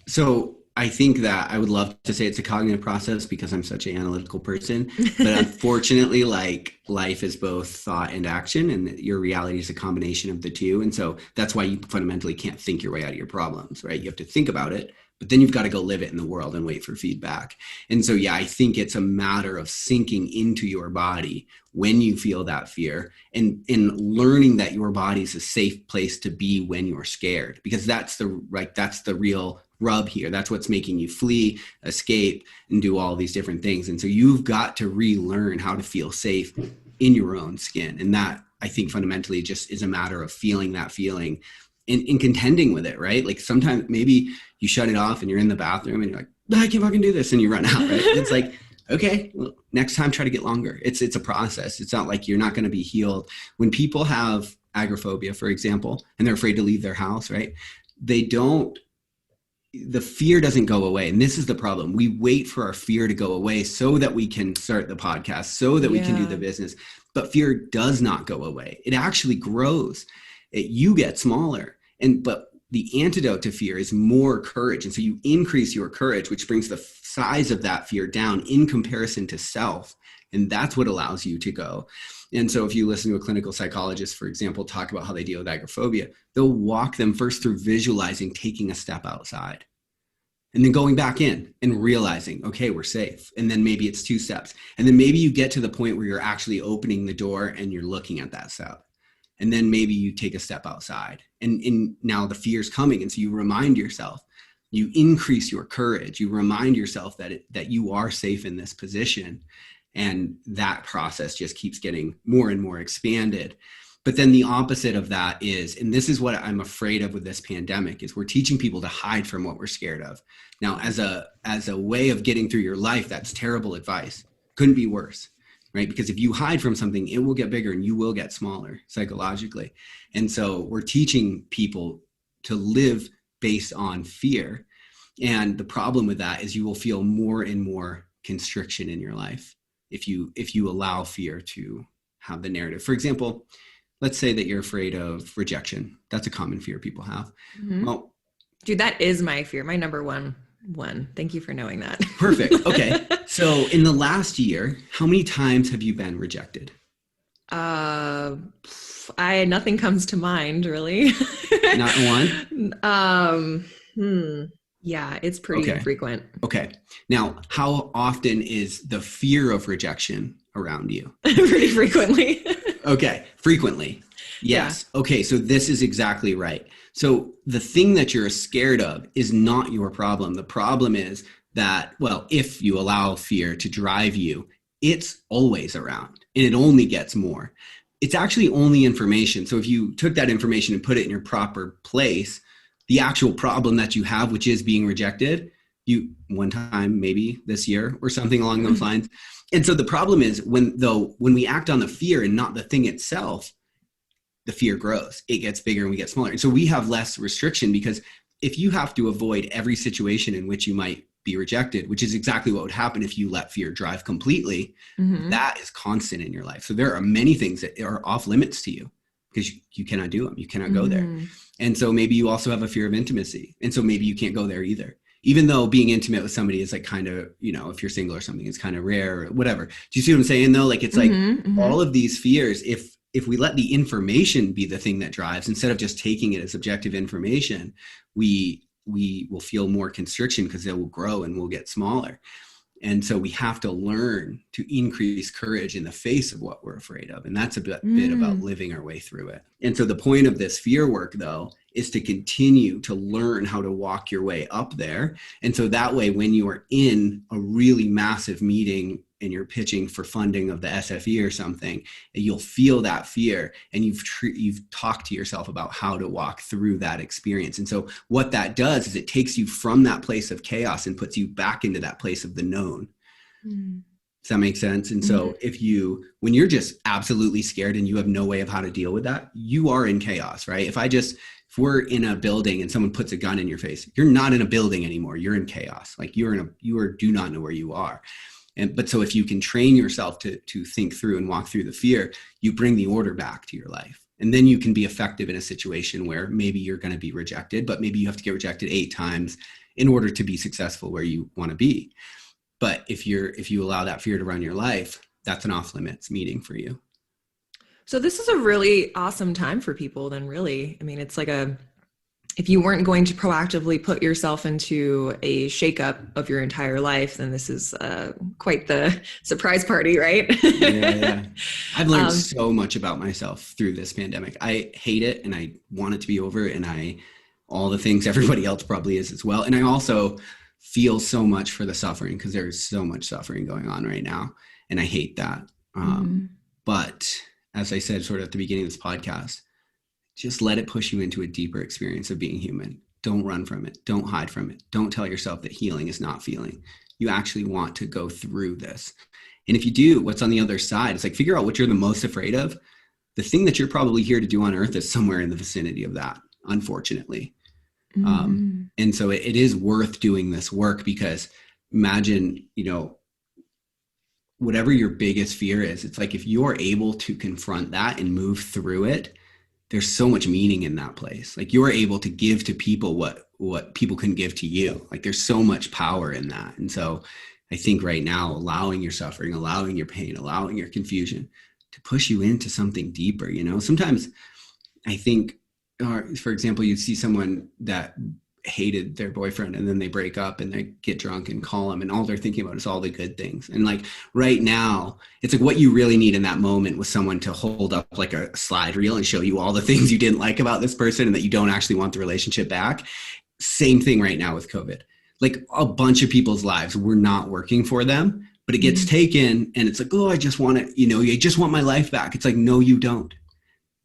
So I think that I would love to say it's a cognitive process because I'm such an analytical person, but unfortunately, like life is both thought and action, and your reality is a combination of the two. And so that's why you fundamentally can't think your way out of your problems, right? You have to think about it, but then you've got to go live it in the world and wait for feedback. And so, yeah, I think it's a matter of sinking into your body when you feel that fear and learning that your body is a safe place to be when you're scared, because that's the real rub here. That's what's making you flee, escape, and do all these different things. And so you've got to relearn how to feel safe in your own skin. And that, I think, fundamentally just is a matter of feeling that feeling and contending with it, right? Like sometimes maybe you shut it off and you're in the bathroom and you're like, I can't fucking do this. And you run out, right? It's like, okay, well, next time try to get longer. It's a process. It's not like you're not going to be healed. When people have agoraphobia, for example, and they're afraid to leave their house, right? The fear doesn't go away. And this is the problem. We wait for our fear to go away so that we can start the podcast, so that we can do the business. But fear does not go away. It actually grows. You get smaller. But the antidote to fear is more courage. And so you increase your courage, which brings the size of that fear down in comparison to self. And that's what allows you to go. And so if you listen to a clinical psychologist, for example, talk about how they deal with agoraphobia, they'll walk them first through visualizing taking a step outside and then going back in and realizing, okay, we're safe. And then maybe it's 2 steps. And then maybe you get to the point where you're actually opening the door and you're looking at that step. And then maybe you take a step outside and now the fear is coming. And so you remind yourself, you increase your courage. You remind yourself that you are safe in this position. And that process just keeps getting more and more expanded. But then the opposite of that is, and this is what I'm afraid of with this pandemic, is we're teaching people to hide from what we're scared of. Now, as a way of getting through your life, that's terrible advice. Couldn't be worse, right? Because if you hide from something, it will get bigger and you will get smaller psychologically. And so we're teaching people to live based on fear. And the problem with that is you will feel more and more constriction in your life if you allow fear to have the narrative. For example, let's say that you're afraid of rejection. That's a common fear people have. Mm-hmm. Well, dude, that is my fear. My number one. Thank you for knowing that. Perfect. Okay. So in the last year, how many times have you been rejected? Nothing comes to mind really. Not one? Yeah, it's pretty frequent. Okay. Now, how often is the fear of rejection around you? Pretty frequently. Okay. Frequently. Yes. Yeah. Okay. So this is exactly right. So the thing that you're scared of is not your problem. The problem is that, well, if you allow fear to drive you, it's always around and it only gets more. It's actually only information. So if you took that information and put it in your proper place, the actual problem that you have, which is being rejected, you one time, maybe this year or something along those lines. And so the problem is when we act on the fear and not the thing itself, the fear grows, it gets bigger and we get smaller. And so we have less restriction, because if you have to avoid every situation in which you might be rejected, which is exactly what would happen if you let fear drive completely, that is constant in your life. So there are many things that are off limits to you because you cannot do them. You cannot go there. And so maybe you also have a fear of intimacy. And so maybe you can't go there either. Even though being intimate with somebody is like kind of, if you're single or something, it's kind of rare or whatever. Do you see what I'm saying though? Like it's like all of these fears, if we let the information be the thing that drives, instead of just taking it as objective information, we will feel more constriction because it will grow and we'll get smaller. And so we have to learn to increase courage in the face of what we're afraid of. And that's a bit about living our way through it. And so the point of this fear work, though, is to continue to learn how to walk your way up there. And so that way, when you are in a really massive meeting and you're pitching for funding of the SFE or something, you'll feel that fear and you've talked to yourself about how to walk through that experience. And so what that does is it takes you from that place of chaos and puts you back into that place of the known. Does that make sense? And so when you're just absolutely scared and you have no way of how to deal with that, you are in chaos, right? If we're in a building and someone puts a gun in your face, you're not in a building anymore. You're in chaos. Like you do not know where you are. But so if you can train yourself to think through and walk through the fear, you bring the order back to your life. And then you can be effective in a situation where maybe you're going to be rejected, but maybe you have to get rejected 8 times in order to be successful where you want to be. But if you allow that fear to run your life, that's an off limits meeting for you. So this is a really awesome time for people then, really. I mean, it's like if you weren't going to proactively put yourself into a shakeup of your entire life, then this is quite the surprise party, right? Yeah. I've learned so much about myself through this pandemic. I hate it and I want it to be over, and all the things everybody else probably is as well. And I also feel so much for the suffering, because there's so much suffering going on right now. And I hate that. But as I said, sort of at the beginning of this podcast, just let it push you into a deeper experience of being human. Don't run from it. Don't hide from it. Don't tell yourself that healing is not feeling. You actually want to go through this. And if you do, what's on the other side? It's like, figure out what you're the most afraid of. The thing that you're probably here to do on earth is somewhere in the vicinity of that, unfortunately. And so it is worth doing this work, because imagine, whatever your biggest fear is, it's like, if you're able to confront that and move through it, there's so much meaning in that place. Like, you're able to give to people what people can give to you. Like, there's so much power in that. And so I think right now, allowing your suffering, allowing your pain, allowing your confusion to push you into something deeper. Sometimes I think, for example, you see someone that hated their boyfriend and then they break up and they get drunk and call him, and all they're thinking about is all the good things. And like right now, it's like what you really need in that moment was someone to hold up like a slide reel and show you all the things you didn't like about this person and that you don't actually want the relationship back. Same thing right now with COVID. Like, a bunch of people's lives were not working for them, but it gets taken and it's like, oh, I just want it, you just want my life back. It's like, no, you don't.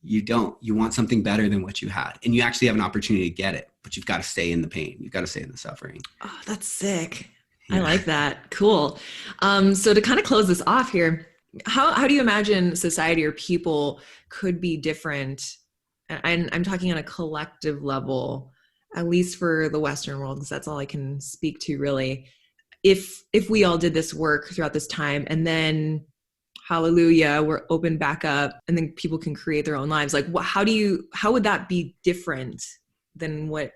You don't. You want something better than what you had. And you actually have an opportunity to get it, but you've got to stay in the pain. You've got to stay in the suffering. Oh, that's sick. Yeah. I like that. Cool. So to kind of close this off here, how do you imagine society or people could be different? And I'm talking on a collective level, at least for the Western world, because that's all I can speak to really. If we all did this work throughout this time, and then hallelujah, we're open back up, and then people can create their own lives. Like, how would that be different than what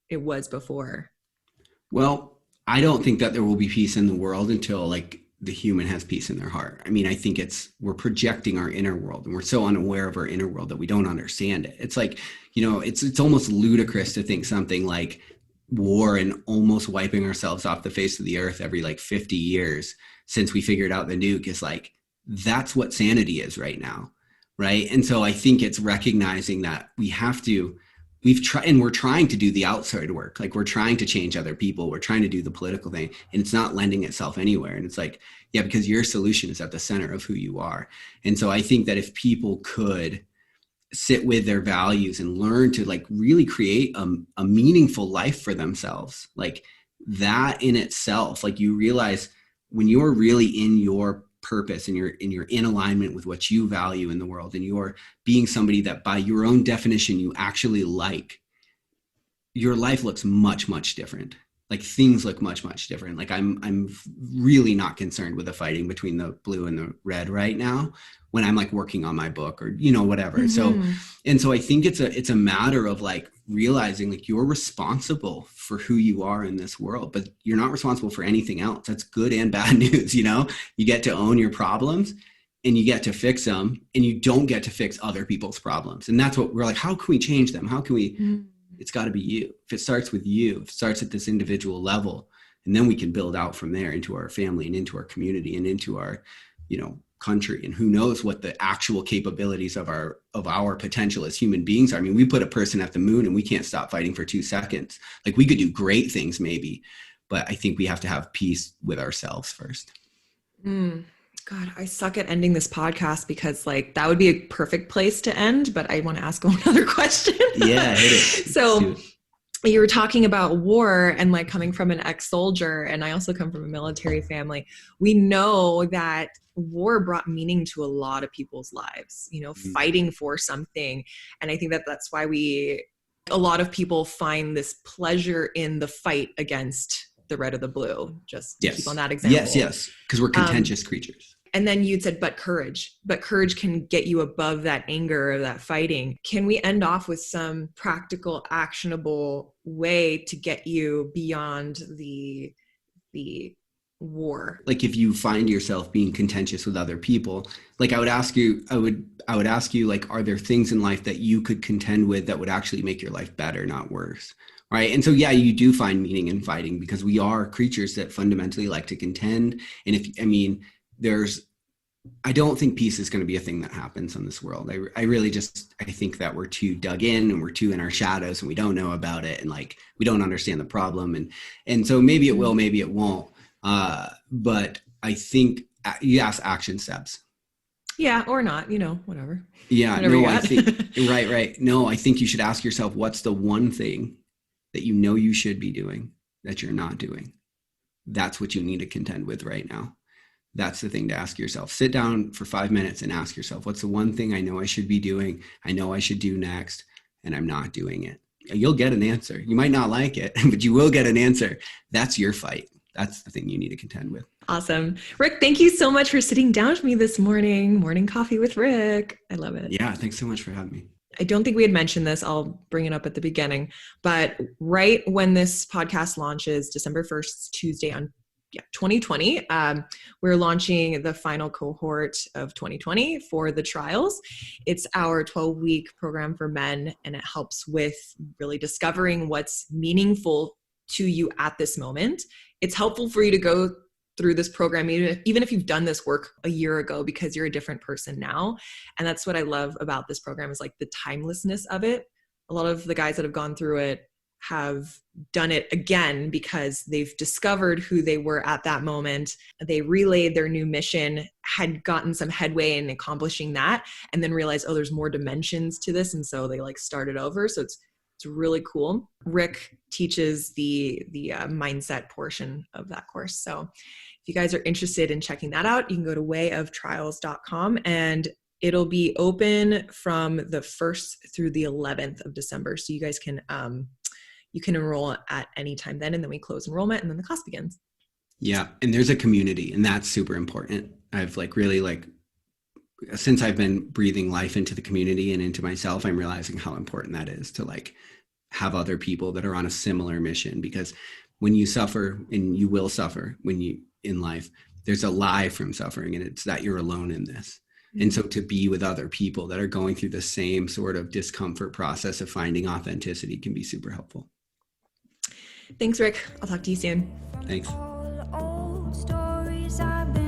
it was before? Well, I don't think that there will be peace in the world until like the human has peace in their heart. I mean, I think we're projecting our inner world, and we're so unaware of our inner world that we don't understand it. It's like, it's almost ludicrous to think something like war and almost wiping ourselves off the face of the earth every like 50 years since we figured out the nuke is like, that's what sanity is right now. Right. And so I think it's recognizing that we're trying to do the outside work. Like, we're trying to change other people. We're trying to do the political thing, and it's not lending itself anywhere. And it's like, yeah, because your solution is at the center of who you are. And so I think that if people could sit with their values and learn to like really create a meaningful life for themselves, like that in itself, like you realize when you're really in your purpose and you're in alignment with what you value in the world, and you're being somebody that by your own definition you actually like, your life looks much, much different. Like, things look much, much different. Like, I'm really not concerned with the fighting between the blue and the red right now when I'm like working on my book or whatever. Mm-hmm. So I think it's a matter of like realizing like you're responsible for who you are in this world, but you're not responsible for anything else. That's good and bad news. You get to own your problems and you get to fix them, and you don't get to fix other people's problems. And that's what we're like, how can we change them? How can we? Mm-hmm. It's got to be you. If it starts with you, if it starts at this individual level, and then we can build out from there into our family and into our community and into our, country. And who knows what the actual capabilities of our potential as human beings are. I mean, we put a person at the moon and we can't stop fighting for 2 seconds. Like, we could do great things maybe, but I think we have to have peace with ourselves first. God, I suck at ending this podcast because like that would be a perfect place to end, but I want to ask another question. Yeah, hit it. So you were talking about war and like coming from an ex-soldier, and I also come from a military family. We know that war brought meaning to a lot of people's lives, fighting for something. And I think that that's why a lot of people find this pleasure in the fight against the red or the blue, just to keep on that example. Yes, because we're contentious creatures. And then you'd said, but courage can get you above that anger or that fighting. Can we end off with some practical, actionable way to get you beyond the war? Like if you find yourself being contentious with other people, like I would ask you, like, are there things in life that you could contend with that would actually make your life better, not worse? Right. And so, yeah, you do find meaning in fighting because we are creatures that fundamentally like to contend. And there's, I don't think peace is going to be a thing that happens in this world. I really I think that we're too dug in and we're too in our shadows and we don't know about it. And like, we don't understand the problem. And so maybe it will, maybe it won't. But I think you ask action steps. Yeah, or not, whatever. Yeah, Whatever no, you I got. think, right. No, I think you should ask yourself, what's the one thing that you know you should be doing that you're not doing? That's what you need to contend with right now. That's the thing to ask yourself. Sit down for 5 minutes and ask yourself, what's the one thing I know I should be doing? I know I should do next, and I'm not doing it. You'll get an answer. You might not like it, but you will get an answer. That's your fight. That's the thing you need to contend with. Awesome. Rick, thank you so much for sitting down with me this morning. Morning coffee with Rick. I love it. Yeah, thanks so much for having me. I don't think we had mentioned this. I'll bring it up at the beginning. But right when this podcast launches, December 1st, Tuesday on 2020, we're launching the final cohort of 2020 for the trials. It's our 12-week program for men, and it helps with really discovering what's meaningful to you at this moment. It's helpful for you to go through this program, even if you've done this work a year ago, because you're a different person now. And that's what I love about this program is like the timelessness of it. A lot of the guys that have gone through it have done it again because they've discovered who they were at that moment. They relayed their new mission, had gotten some headway in accomplishing that, and then realized, oh, there's more dimensions to this. And so they like started over. So it's really cool. Rick teaches the mindset portion of that course. So if you guys are interested in checking that out, you can go to wayoftrials.com, and it'll be open from the 1st through the 11th of December. So you guys can enroll at any time then, and then we close enrollment and then the class begins. Yeah. And there's a community, and that's super important. I've since I've been breathing life into the community and into myself, I'm realizing how important that is to like have other people that are on a similar mission, because when you suffer, and you will suffer in life, there's a lie from suffering, and it's that you're alone in this. And so to be with other people that are going through the same sort of discomfort process of finding authenticity can be super helpful. Thanks, Rick. I'll talk to you soon. Thanks. All old stories I've been